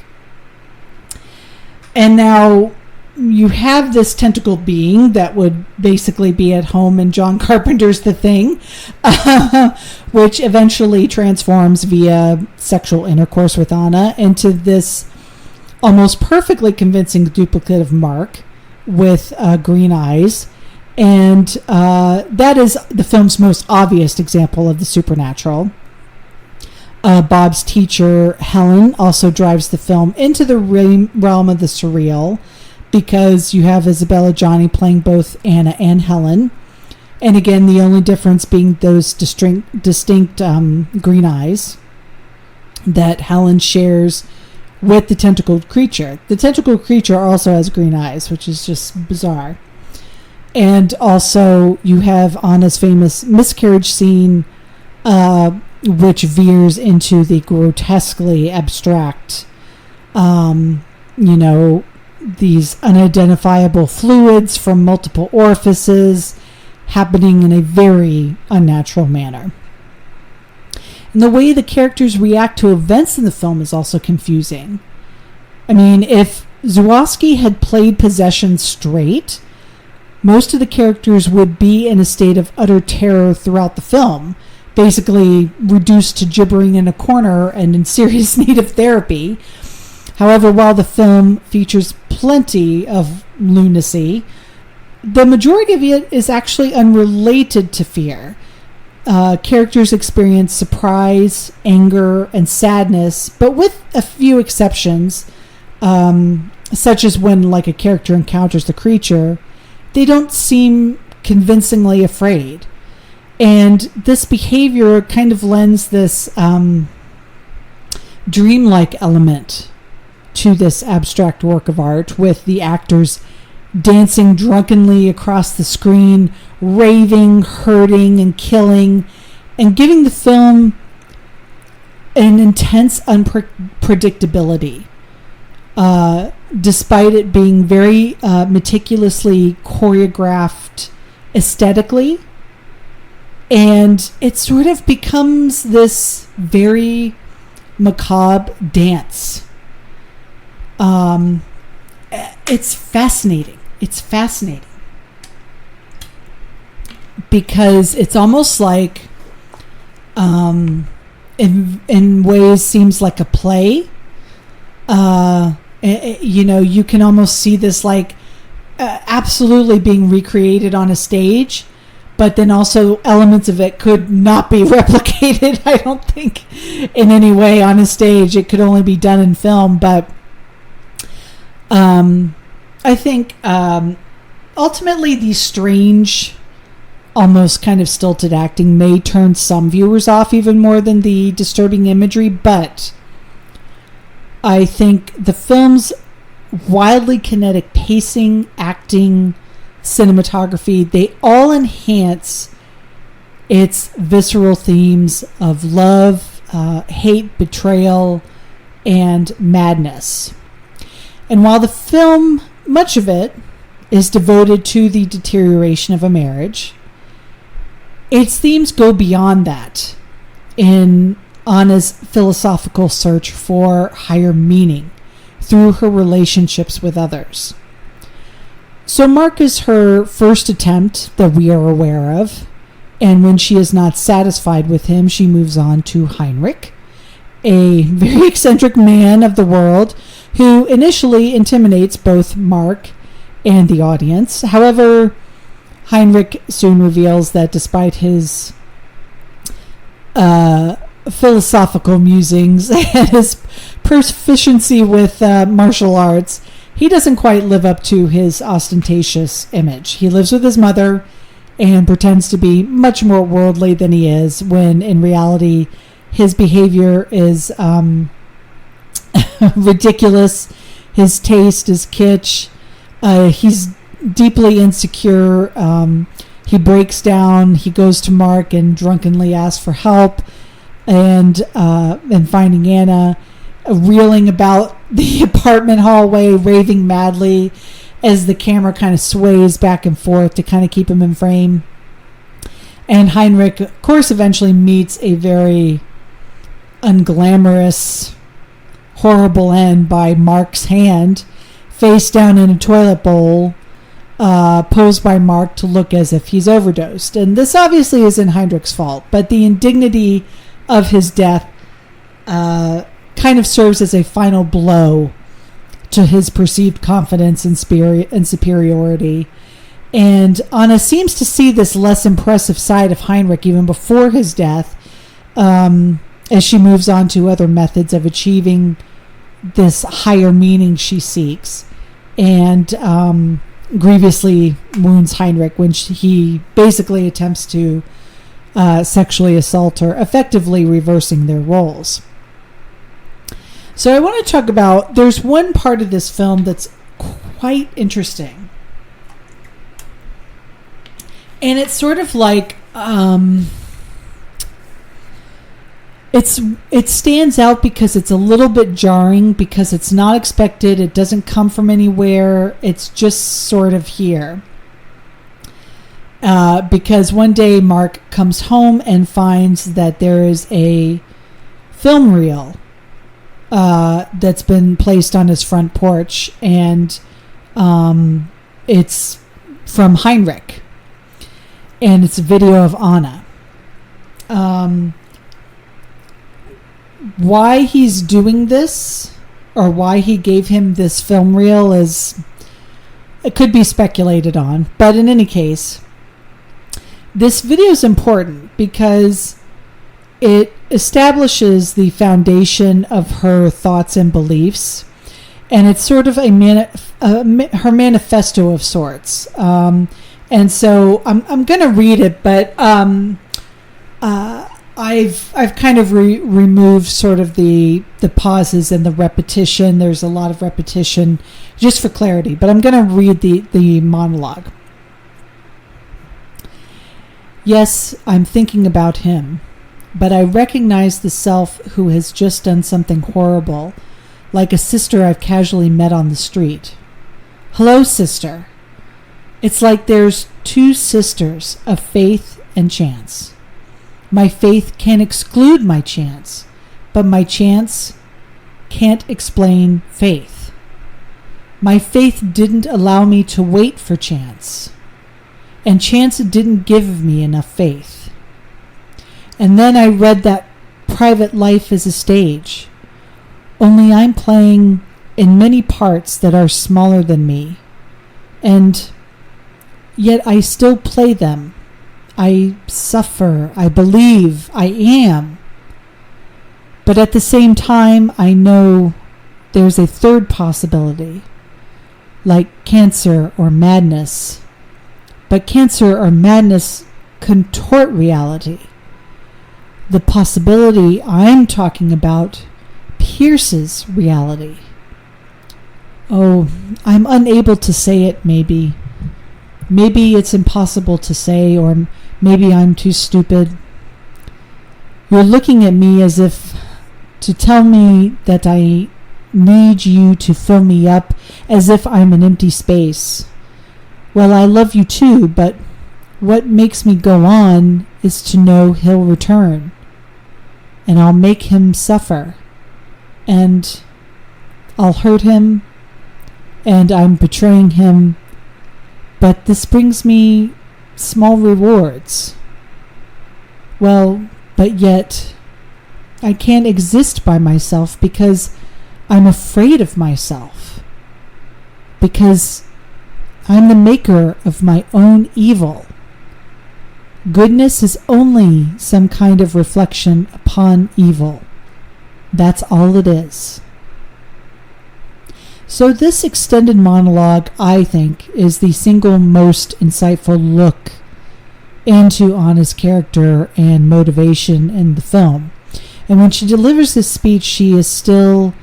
And now you have this tentacle being that would basically be at home in John Carpenter's The Thing, which eventually transforms via sexual intercourse with Anna into this almost perfectly convincing duplicate of Mark with green eyes. And that is the film's most obvious example of the supernatural. Bob's teacher, Helen, also drives the film into the realm of the surreal, because you have Isabella Johnny playing both Anna and Helen. And again, the only difference being those distinct green eyes that Helen shares with the tentacled creature. The tentacled creature also has green eyes, which is just bizarre. And also you have Anna's famous miscarriage scene, which veers into the grotesquely abstract, these unidentifiable fluids from multiple orifices happening in a very unnatural manner. And the way the characters react to events in the film is also confusing. I mean, if Zworsky had played possession straight, most of the characters would be in a state of utter terror throughout the film, basically reduced to gibbering in a corner and in serious need of therapy. However, while the film features plenty of lunacy, the majority of it is actually unrelated to fear. Characters experience surprise, anger, and sadness, but with a few exceptions, such as when, like, a character encounters the creature, they don't seem convincingly afraid. And this behavior kind of lends this dreamlike element to this abstract work of art, with the actors dancing drunkenly across the screen, raving, hurting, and killing, and giving the film an intense unpredictability, despite it being very meticulously choreographed aesthetically. And it sort of becomes this very macabre dance. It's fascinating. It's fascinating because it's almost like, in ways, seems like a play, You can almost see this like absolutely being recreated on a stage, but then also elements of it could not be replicated, I don't think, in any way on a stage. It could only be done in film. But I think ultimately the strange, almost kind of stilted acting may turn some viewers off even more than the disturbing imagery. But I think the film's wildly kinetic pacing, acting, cinematography, they all enhance its visceral themes of love, hate, betrayal, and madness. And while the film, much of it, is devoted to the deterioration of a marriage, its themes go beyond that in Anna's philosophical search for higher meaning through her relationships with others. So Mark is her first attempt that we are aware of, and when she is not satisfied with him, she moves on to Heinrich, a very eccentric man of the world who initially intimidates both Mark and the audience. However, Heinrich soon reveals that despite his philosophical musings and his proficiency with martial arts, he doesn't quite live up to his ostentatious image. He lives with his mother and pretends to be much more worldly than he is, when in reality his behavior is ridiculous. His taste is kitsch. He's deeply insecure. He breaks down. He goes to Mark and drunkenly asks for help, and finding Anna, reeling about the apartment hallway, raving madly as the camera kind of sways back and forth to kind of keep him in frame. And Heinrich, of course, eventually meets a very unglamorous, horrible end by Mark's hand, face down in a toilet bowl, posed by Mark to look as if he's overdosed. And this obviously isn't Heinrich's fault, but the indignity of his death kind of serves as a final blow to his perceived confidence and superiority. And Anna seems to see this less impressive side of Heinrich even before his death, as she moves on to other methods of achieving this higher meaning she seeks, and grievously wounds Heinrich when he basically attempts to sexually assault her, effectively reversing their roles. So I want to talk about, there's one part of this film that's quite interesting. And it's sort of like, it stands out because it's a little bit jarring, because it's not expected. It doesn't come from anywhere. It's just sort of here. Because one day Mark comes home and finds that there is a film reel that's been placed on his front porch, and it's from Heinrich, and it's a video of Anna. Why he's doing this, or why he gave him this film reel, it could be speculated on, but in any case, this video is important because it establishes the foundation of her thoughts and beliefs, and it's sort of her manifesto of sorts. And so I'm going to read it, but I've kind of removed sort of the pauses and the repetition. There's a lot of repetition just for clarity, but I'm going to read the monologue. Yes, I'm thinking about him, but I recognize the self who has just done something horrible, like a sister I've casually met on the street. Hello, sister. It's like there's two sisters of faith and chance. My faith can't exclude my chance, but my chance can't explain faith. My faith didn't allow me to wait for chance, and chance didn't give me enough faith. And then I read that private life is a stage, only I'm playing in many parts that are smaller than me, and yet I still play them. I suffer, I believe, I am. But at the same time, I know there's a third possibility, like cancer or madness. But cancer or madness contort reality. The possibility I'm talking about pierces reality. Oh, I'm unable to say it, maybe. Maybe it's impossible to say, or maybe I'm too stupid. You're looking at me as if to tell me that I need you to fill me up, as if I'm an empty space. Well, I love you too, but what makes me go on is to know he'll return, and I'll make him suffer, and I'll hurt him, and I'm betraying him, but this brings me small rewards. Well, but yet I can't exist by myself because I'm afraid of myself, because I'm the maker of my own evil. Goodness is only some kind of reflection upon evil. That's all it is. So this extended monologue, I think, is the single most insightful look into Anna's character and motivation in the film. And when she delivers this speech, she is still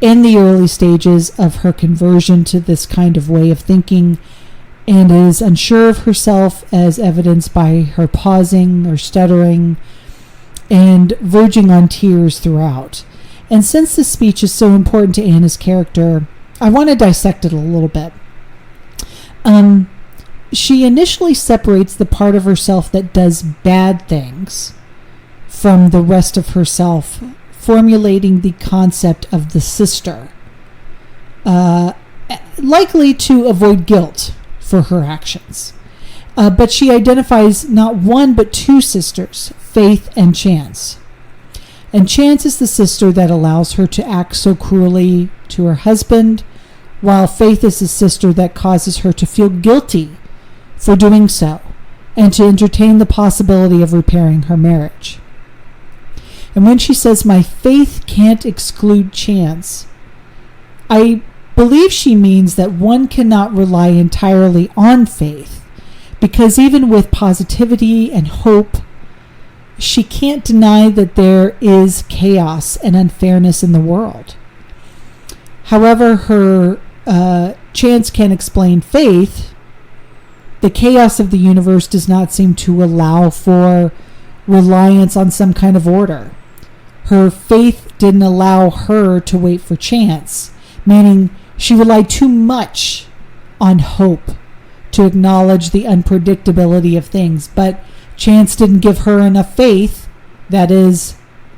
in the early stages of her conversion to this kind of way of thinking, and is unsure of herself, as evidenced by her pausing or stuttering and verging on tears throughout. And since this speech is so important to Anna's character, I want to dissect it a little bit. She initially separates the part of herself that does bad things from the rest of herself, formulating the concept of the sister, likely to avoid guilt for her actions. But she identifies not one but two sisters, Faith and Chance. And Chance is the sister that allows her to act so cruelly to her husband, while Faith is the sister that causes her to feel guilty for doing so and to entertain the possibility of repairing her marriage. And when she says, "My faith can't exclude chance," I believe she means that one cannot rely entirely on faith, because even with positivity and hope, she can't deny that there is chaos and unfairness in the world. However, her Chance can explain faith. The chaos of the universe does not seem to allow for reliance on some kind of order. Her faith didn't allow her to wait for chance, meaning she relied too much on hope to acknowledge the unpredictability of things. But chance didn't give her enough faith. That is,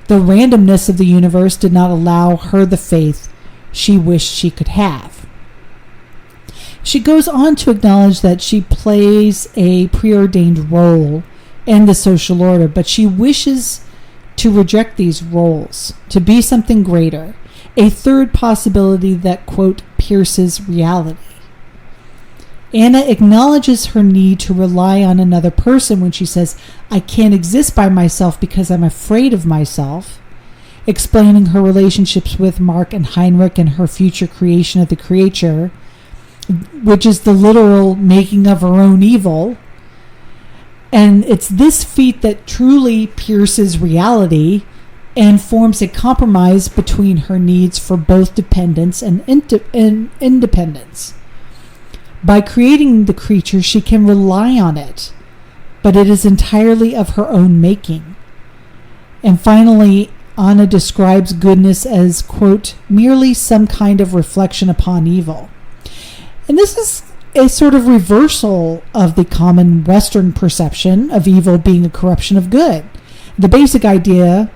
the randomness of the universe did not allow her the faith she wished she could have. She goes on to acknowledge that she plays a preordained role in the social order, but she wishes to reject these roles, to be something greater, a third possibility that, quote, pierces reality. Anna acknowledges her need to rely on another person when she says, "I can't exist by myself because I'm afraid of myself," explaining her relationships with Mark and Heinrich and her future creation of the creature, which is the literal making of her own evil. And it's this feat that truly pierces reality and forms a compromise between her needs for both dependence and independence. By creating the creature, she can rely on it, but it is entirely of her own making. And finally, Anna describes goodness as, quote, merely some kind of reflection upon evil. And this is a sort of reversal of the common Western perception of evil being a corruption of good. The basic idea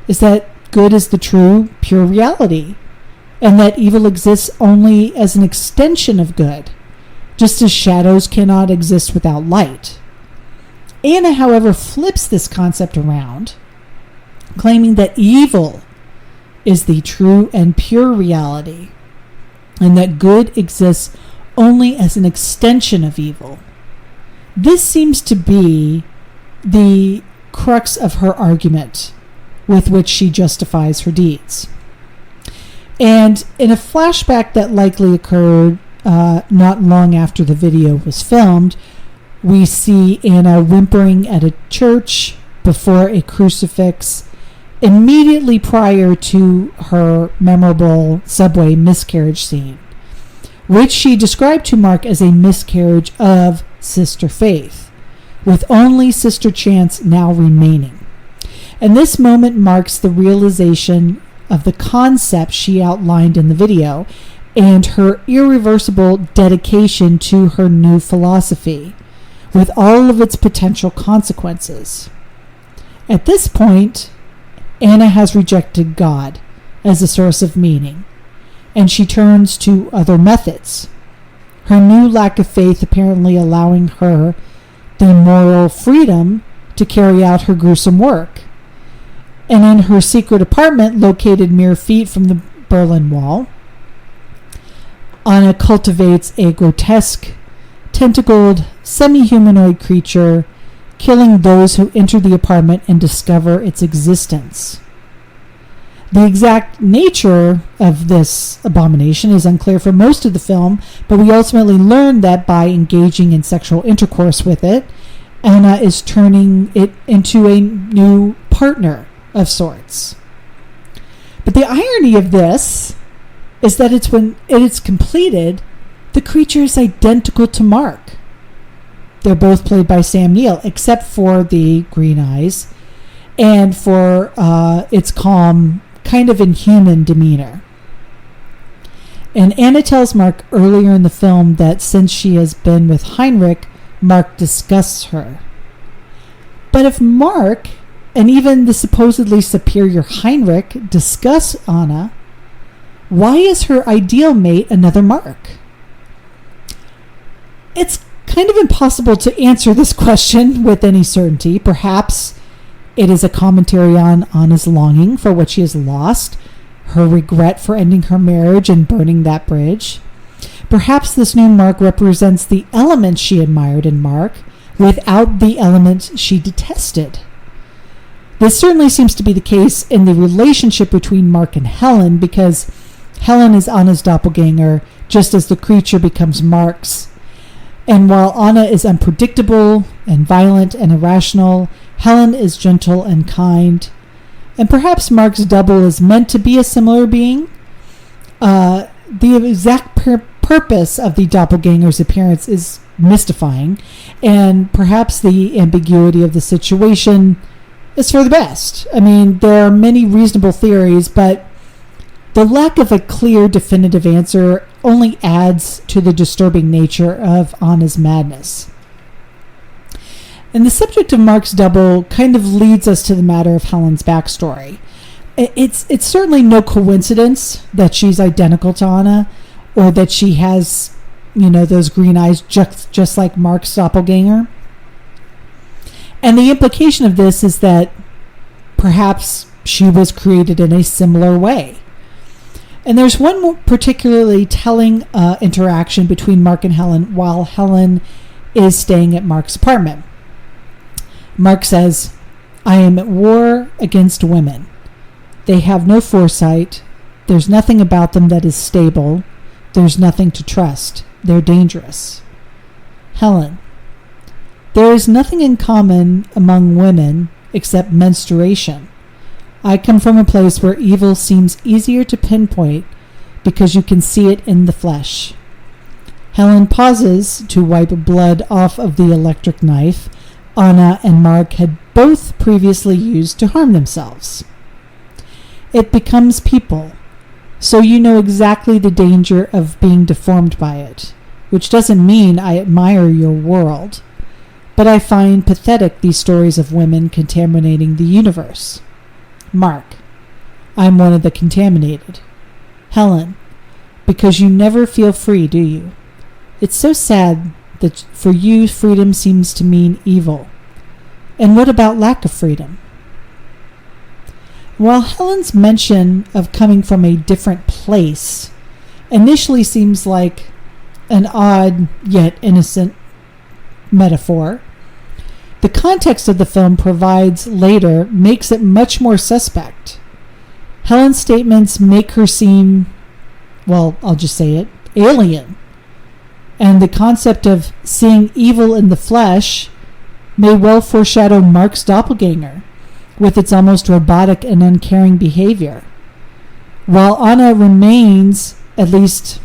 is that good is the true, pure reality, and that evil exists only as an extension of good, just as shadows cannot exist without light. Anna, however, flips this concept around, claiming that evil is the true and pure reality, and that good exists only as an extension of evil. This seems to be the crux of her argument with which she justifies her deeds. And in a flashback that likely occurred not long after the video was filmed, we see Anna whimpering at a church before a crucifix immediately prior to her memorable subway miscarriage scene, which she described to Mark as a miscarriage of Sister Faith, with only Sister Chance now remaining. And this moment marks the realization of the concept she outlined in the video and her irreversible dedication to her new philosophy, with all of its potential consequences. At this point, Anna has rejected God as a source of meaning, and she turns to other methods. Her new lack of faith apparently allowing her the moral freedom to carry out her gruesome work. And in her secret apartment, located mere feet from the Berlin Wall, Anna cultivates a grotesque, tentacled, semi-humanoid creature, killing those who enter the apartment and discover its existence. The exact nature of this abomination is unclear for most of the film, but we ultimately learn that by engaging in sexual intercourse with it, Anna is turning it into a new partner of sorts. But the irony of this is that when it's completed, the creature is identical to Mark. They're both played by Sam Neill, except for the green eyes and for its calm, kind of inhuman demeanor. And Anna tells Mark earlier in the film that since she has been with Heinrich, Mark disgusts her. But if Mark and even the supposedly superior Heinrich discuss Anna, why is her ideal mate another Mark? It's kind of impossible to answer this question with any certainty. Perhaps it is a commentary on Anna's longing for what she has lost, her regret for ending her marriage and burning that bridge. Perhaps this new Mark represents the elements she admired in Mark without the elements she detested. This certainly seems to be the case in the relationship between Mark and Helen, because Helen is Anna's doppelganger, just as the creature becomes Mark's. And while Anna is unpredictable and violent and irrational, Helen is gentle and kind. And perhaps Mark's double is meant to be a similar being. The exact purpose of the doppelganger's appearance is mystifying, and perhaps the ambiguity of the situation is for the best. I mean, there are many reasonable theories, but the lack of a clear, definitive answer only adds to the disturbing nature of Anna's madness. And the subject of Mark's double kind of leads us to the matter of Helen's backstory. It's certainly no coincidence that she's identical to Anna, or that she has, those green eyes just like Mark's doppelganger. And the implication of this is that perhaps she was created in a similar way. And there's one particularly telling interaction between Mark and Helen while Helen is staying at Mark's apartment. Mark says, "I am at war against women. They have no foresight. There's nothing about them that is stable. There's nothing to trust. They're dangerous." Helen, "There is nothing in common among women except menstruation. I come from a place where evil seems easier to pinpoint because you can see it in the flesh." Helen pauses to wipe blood off of the electric knife Anna and Mark had both previously used to harm themselves. "It becomes people, so you know exactly the danger of being deformed by it, which doesn't mean I admire your world. But I find pathetic these stories of women contaminating the universe." Mark, "I'm one of the contaminated." Helen, "Because you never feel free, do you? It's so sad that for you freedom seems to mean evil. And what about lack of freedom?" While Helen's mention of coming from a different place initially seems like an odd yet innocent metaphor, the context of the film provides later makes it much more suspect. Helen's statements make her seem, well, I'll just say it, alien. And the concept of seeing evil in the flesh may well foreshadow Mark's doppelganger, with its almost robotic and uncaring behavior. While Anna remains, at least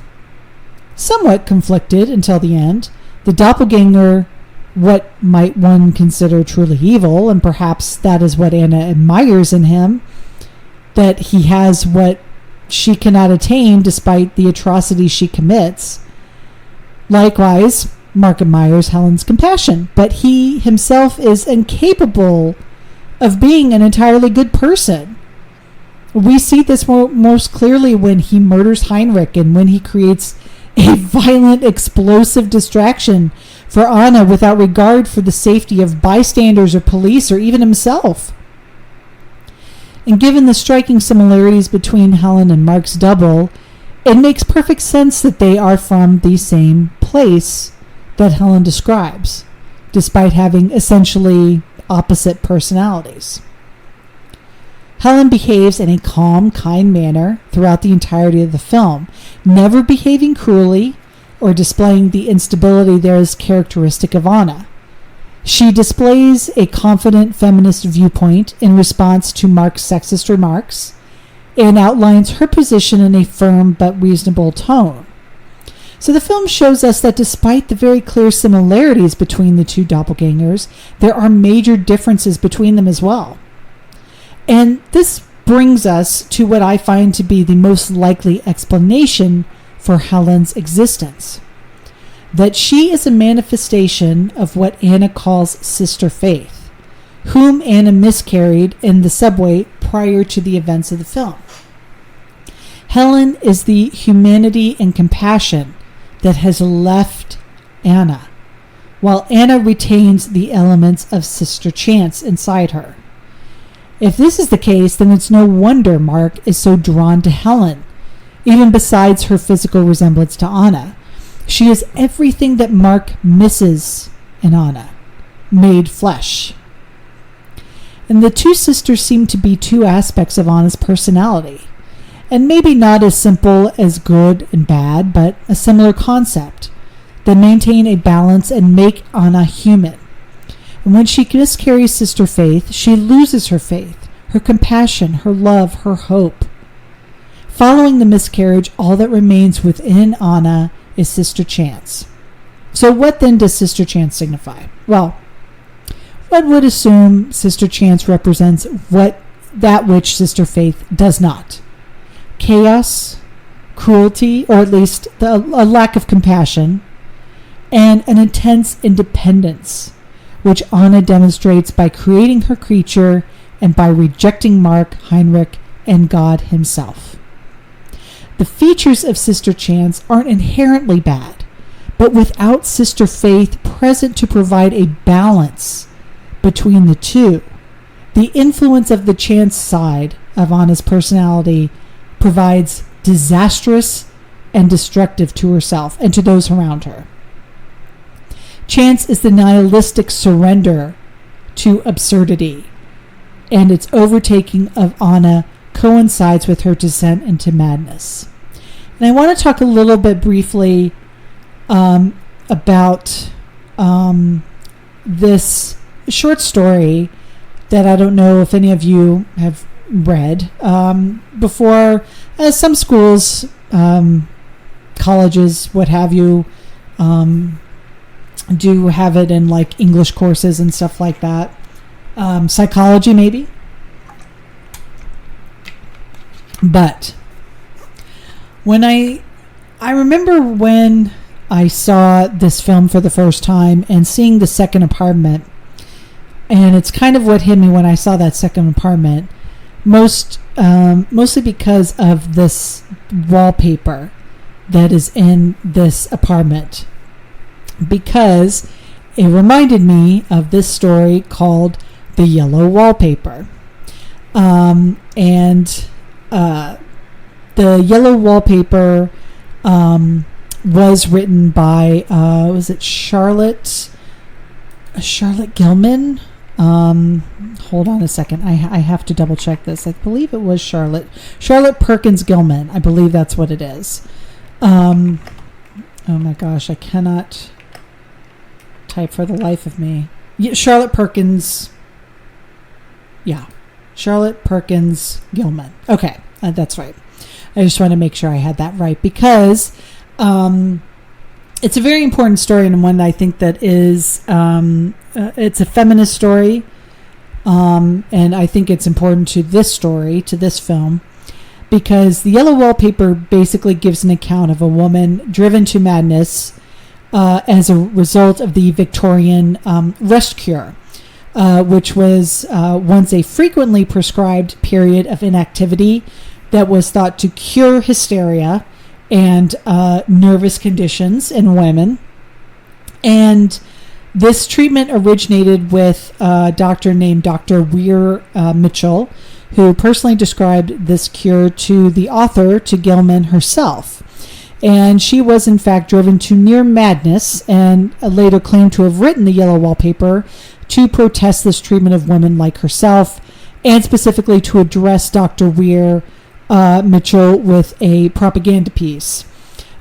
somewhat conflicted until the end, the doppelganger, what might one consider truly evil, and perhaps that is what Anna admires in him, that he has what she cannot attain despite the atrocities she commits. Likewise, Mark admires Helen's compassion, but he himself is incapable of being an entirely good person. We see this most clearly when he murders Heinrich and when he creates a violent, explosive distraction for Anna without regard for the safety of bystanders or police or even himself. And given the striking similarities between Helen and Mark's double, it makes perfect sense that they are from the same place that Helen describes, despite having essentially opposite personalities. Helen behaves in a calm, kind manner throughout the entirety of the film, never behaving cruelly or displaying the instability that is characteristic of Anna. She displays a confident feminist viewpoint in response to Mark's sexist remarks and outlines her position in a firm but reasonable tone. So the film shows us that despite the very clear similarities between the two doppelgangers, there are major differences between them as well. And this brings us to what I find to be the most likely explanation for Helen's existence. That she is a manifestation of what Anna calls Sister Faith, whom Anna miscarried in the subway prior to the events of the film. Helen is the humanity and compassion that has left Anna, while Anna retains the elements of Sister Chance inside her. If this is the case, then it's no wonder Mark is so drawn to Helen, even besides her physical resemblance to Anna. She is everything that Mark misses in Anna, made flesh. And the two sisters seem to be two aspects of Anna's personality, and maybe not as simple as good and bad, but a similar concept that maintain a balance and make Anna human. And when she miscarries Sister Faith, she loses her faith, her compassion, her love, her hope. Following the miscarriage, all that remains within Anna is Sister Chance. So what then does Sister Chance signify? Well, one would assume Sister Chance represents that which Sister Faith does not. Chaos, cruelty, or at least a lack of compassion, and an intense independence, which Anna demonstrates by creating her creature and by rejecting Mark, Heinrich, and God himself. The features of Sister Chance aren't inherently bad, but without Sister Faith present to provide a balance between the two, the influence of the Chance side of Anna's personality provides disastrous and destructive to herself and to those around her. Chance is the nihilistic surrender to absurdity, and its overtaking of Anna coincides with her descent into madness. And I want to talk a little bit briefly about this short story that I don't know if any of you have read before. Some schools, colleges, what have you, do have it in like English courses and stuff like that. Psychology maybe. But when I remember when I saw this film for the first time and seeing The Second Apartment, and it's kind of what hit me when I saw that Second Apartment, mostly because of this wallpaper that is in this apartment, because it reminded me of this story called The Yellow Wallpaper. And the yellow wallpaper was written by was it Charlotte Gilman? Hold on a second. I have to double check this. I believe it was Charlotte Perkins Gilman. I believe that's what it is. Oh my gosh, I cannot type for the life of me. Yeah, Charlotte Perkins Gilman. Okay, that's right. I just want to make sure I had that right, because it's a very important story, and one that I think that is it's a feminist story, and I think it's important to this story, to this film, because the yellow wallpaper basically gives an account of a woman driven to madness as a result of the Victorian rest cure, which was once a frequently prescribed period of inactivity that was thought to cure hysteria and nervous conditions in women. And this treatment originated with a doctor named Dr. Weir Mitchell, who personally described this cure to the author, to Gilman herself. And she was, in fact, driven to near madness and later claimed to have written the yellow wallpaper to protest this treatment of women like herself, and specifically to address Dr. Weir Mitchell with a propaganda piece.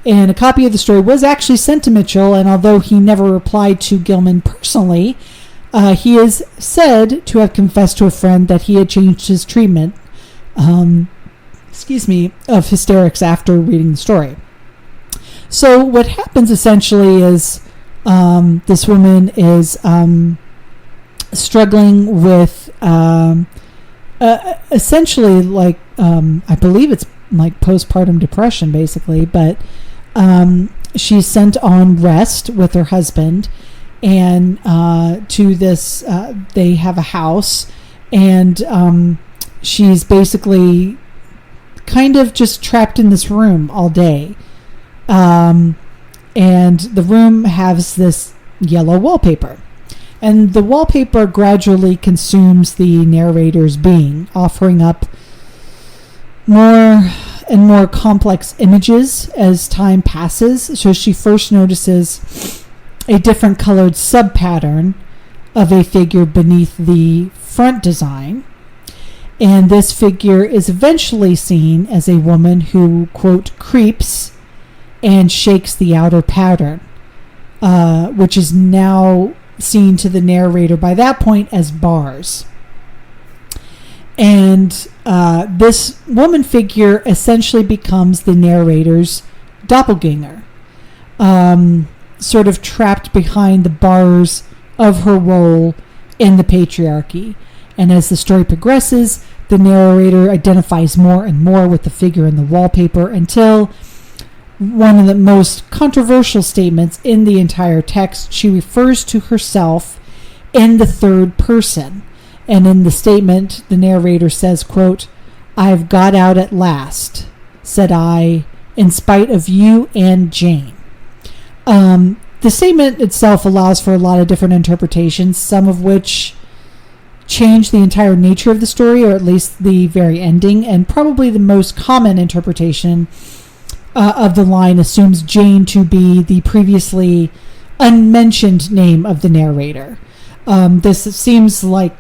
And a copy of the story was actually sent to Mitchell, and although he never replied to Gilman personally, he is said to have confessed to a friend that he had changed his treatment of hysterics after reading the story. So what happens essentially is this woman is struggling with essentially like I believe it's like postpartum depression basically, but she's sent on rest with her husband, and to this they have a house, and she's basically kind of just trapped in this room all day. And the room has this yellow wallpaper, and the wallpaper gradually consumes the narrator's being, offering up more and more complex images as time passes. So she first notices a different colored sub-pattern of a figure beneath the front design, and this figure is eventually seen as a woman who, quote, creeps and shakes the outer pattern, which is now seen to the narrator by that point as bars. And this woman figure essentially becomes the narrator's doppelganger, sort of trapped behind the bars of her role in the patriarchy. And as the story progresses, the narrator identifies more and more with the figure in the wallpaper, until one of the most controversial statements in the entire text, she refers to herself in the third person. And in the statement, the narrator says, quote, "I've got out at last, said I, in spite of you and Jane." The statement itself allows for a lot of different interpretations, some of which change the entire nature of the story, or at least the very ending. And probably the most common interpretation of the line assumes Jane to be the previously unmentioned name of the narrator. This seems like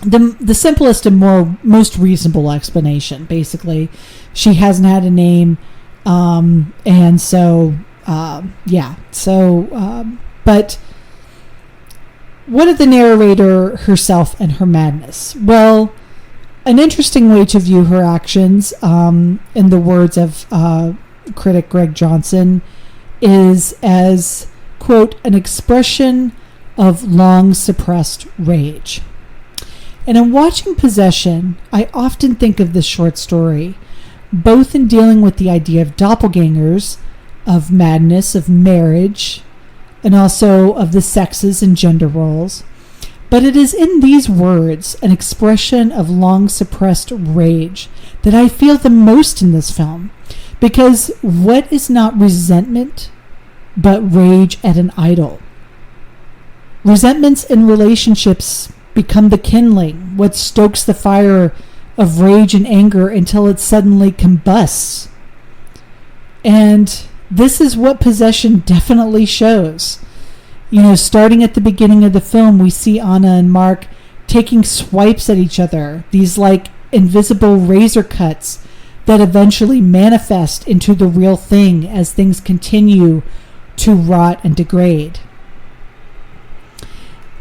the simplest and most reasonable explanation. Basically, she hasn't had a name, and so but what of the narrator herself and her madness? Well, an interesting way to view her actions, in the words of critic Greg Johnson, is as, quote, an expression of long suppressed rage. And in watching Possession, I often think of this short story, both in dealing with the idea of doppelgangers, of madness, of marriage, and also of the sexes and gender roles. But it is in these words, an expression of long suppressed rage, that I feel the most in this film. Because what is not resentment but rage at an idol? Resentments in relationships become the kindling, what stokes the fire of rage and anger until it suddenly combusts. And this is what possession definitely shows. Starting at the beginning of the film, we see Anna and Mark taking swipes at each other, these like invisible razor cuts that eventually manifest into the real thing as things continue to rot and degrade.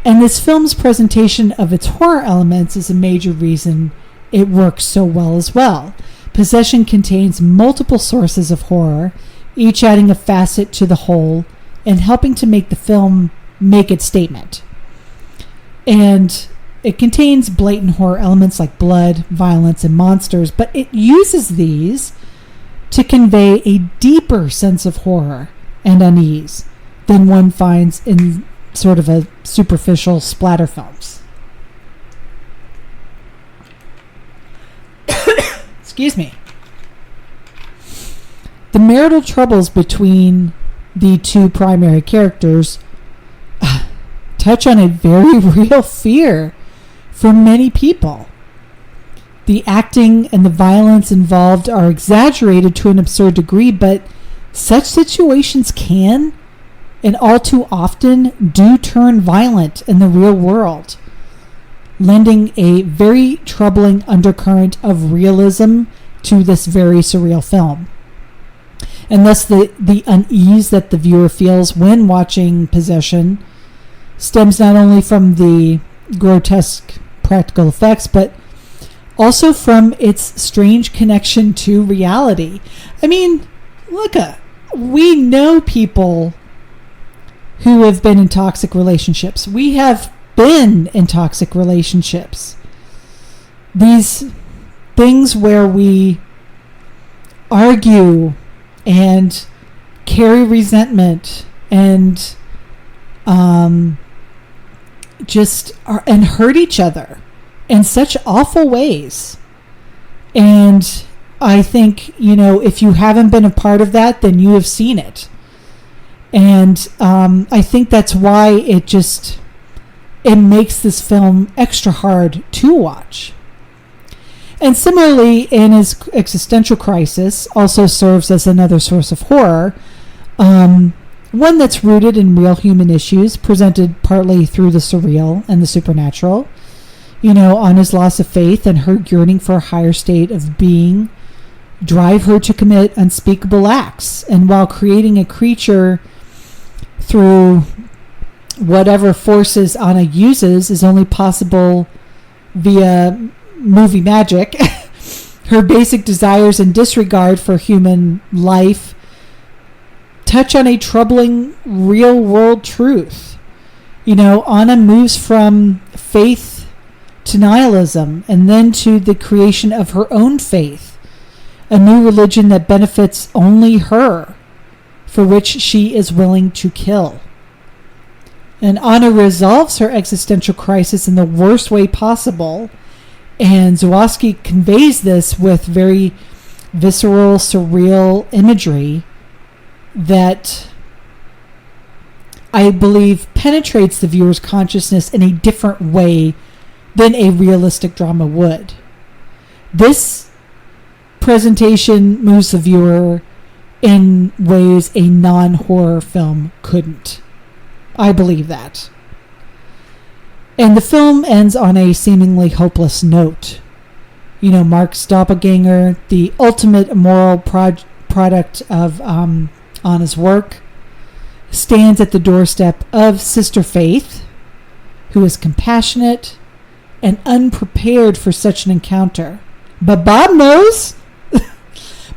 And this film's presentation of its horror elements is a major reason it works so well as well. Possession contains multiple sources of horror, each adding a facet to the whole and helping to make the film make its statement. And it contains blatant horror elements like blood, violence, and monsters, but it uses these to convey a deeper sense of horror and unease than one finds in sort of a superficial splatter films. Excuse me. The marital troubles between the two primary characters touch on a very real fear for many people. The acting and the violence involved are exaggerated to an absurd degree, but such situations can, and all too often do, turn violent in the real world, lending a very troubling undercurrent of realism to this very surreal film. And thus the unease that the viewer feels when watching Possession stems not only from the grotesque practical effects, but also from its strange connection to reality. I mean, we know people who have been in toxic relationships. We have been in toxic relationships. These things where we argue and carry resentment and and hurt each other in such awful ways. And I think, if you haven't been a part of that, then you have seen it. And I think that's why it makes this film extra hard to watch. And similarly, in his existential crisis, also serves as another source of horror, one that's rooted in real human issues, presented partly through the surreal and the supernatural. Anna's loss of faith and her yearning for a higher state of being drive her to commit unspeakable acts. And while creating a creature through whatever forces Anna uses is only possible via movie magic, her basic desires and disregard for human life touch on a troubling real world truth. Anna moves from faith to nihilism and then to the creation of her own faith, a new religion that benefits only her, for which she is willing to kill. And Anna resolves her existential crisis in the worst way possible, and Zawadzki conveys this with very visceral, surreal imagery that I believe penetrates the viewer's consciousness in a different way than a realistic drama would. This presentation moves the viewer in ways a non-horror film couldn't. I believe that. And the film ends on a seemingly hopeless note. Mark's doppelganger, the ultimate immoral product of Anna's work, stands at the doorstep of Sister Faith, who is compassionate and unprepared for such an encounter. But Bob knows.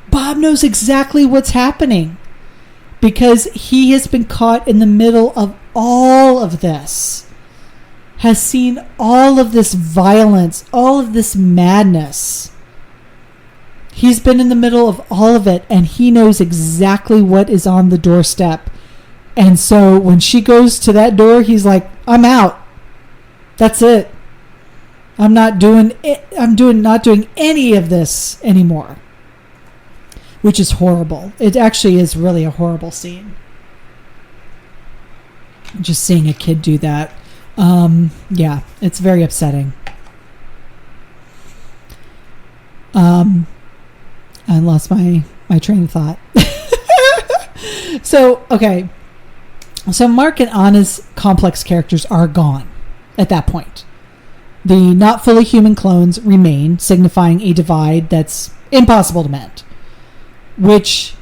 Bob knows exactly what's happening, because he has been caught in the middle of all of this, has seen all of this violence, all of this madness. He's been in the middle of all of it, and he knows exactly what is on the doorstep. And so when she goes to that door, he's like, I'm out. That's it. I'm not doing any of this anymore. Which is horrible. It actually is really a horrible scene. Just seeing a kid do that. Yeah, it's very upsetting. I lost my train of thought. So, okay. So Mark and Anna's complex characters are gone at that point. The not fully human clones remain, signifying a divide that's impossible to mend, which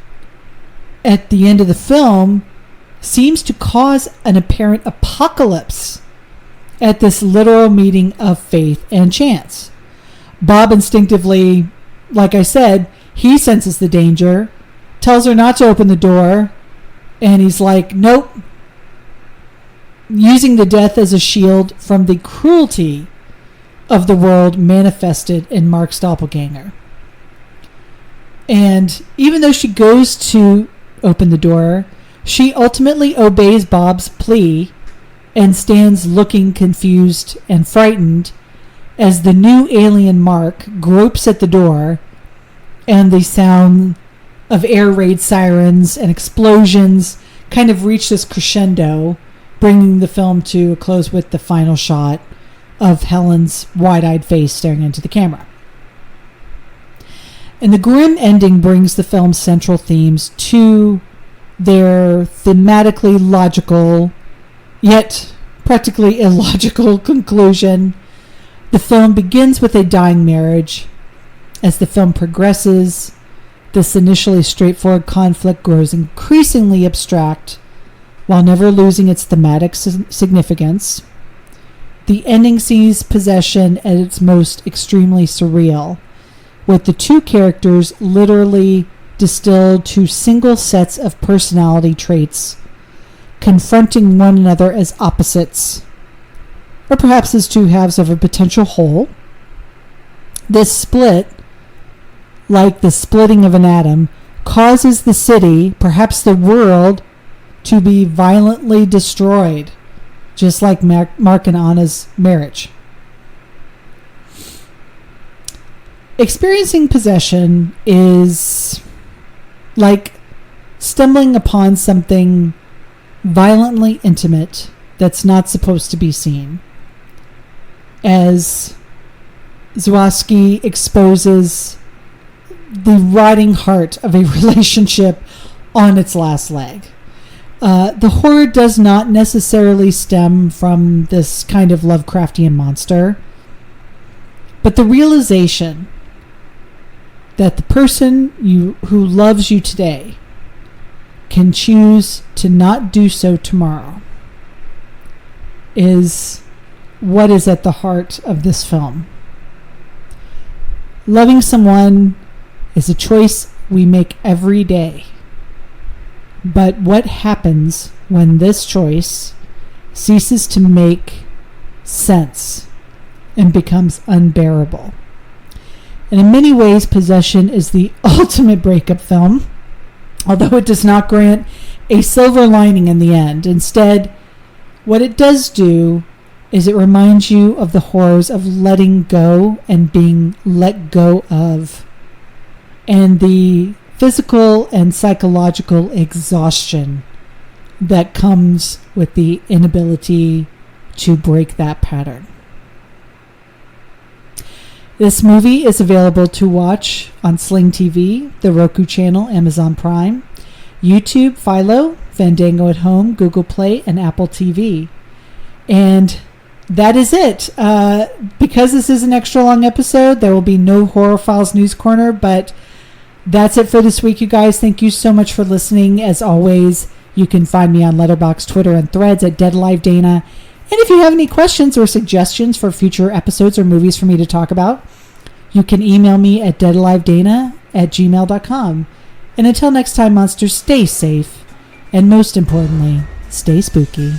at the end of the film seems to cause an apparent apocalypse at this literal meeting of faith and chance. Bob instinctively, like I said, he senses the danger, tells her not to open the door, and he's like, nope, using the death as a shield from the cruelty of the world manifested in Mark's doppelganger. And even though she goes to open the door, she ultimately obeys Bob's plea and stands looking confused and frightened as the new alien Mark gropes at the door, and the sound of air raid sirens and explosions kind of reach this crescendo, bringing the film to a close with the final shot of Helen's wide-eyed face staring into the camera. And the grim ending brings the film's central themes to their thematically logical, yet practically illogical conclusion. The film begins with a dying marriage. As the film progresses, this initially straightforward conflict grows increasingly abstract while never losing its thematic significance. The ending sees possession at its most extremely surreal, with the two characters literally distilled to single sets of personality traits, confronting one another as opposites, or perhaps as two halves of a potential whole. This split, like the splitting of an atom, causes the city, perhaps the world, to be violently destroyed, just like Mark and Anna's marriage. Experiencing possession is like stumbling upon something violently intimate that's not supposed to be seen. As Zwoski exposes the rotting heart of a relationship on its last leg. The horror does not necessarily stem from this kind of Lovecraftian monster, but the realization that the person who loves you today can choose to not do so tomorrow is what is at the heart of this film. Loving someone is a choice we make every day. But what happens when this choice ceases to make sense and becomes unbearable? And in many ways, Possession is the ultimate breakup film, although it does not grant a silver lining in the end. Instead, what it does do is it reminds you of the horrors of letting go and being let go of, and the physical and psychological exhaustion that comes with the inability to break that pattern. This movie is available to watch on Sling TV, the Roku channel, Amazon Prime, YouTube, Philo, Fandango at Home, Google Play, and Apple TV. And that is it. Because this is an extra long episode, there will be no Horror Files News Corner, but that's it for this week, you guys. Thank you so much for listening. As always, you can find me on Letterboxd, Twitter, and Threads at DeadAliveDana. And if you have any questions or suggestions for future episodes or movies for me to talk about, you can email me at deadalivedana@gmail.com. And until next time, monsters, stay safe. And most importantly, stay spooky.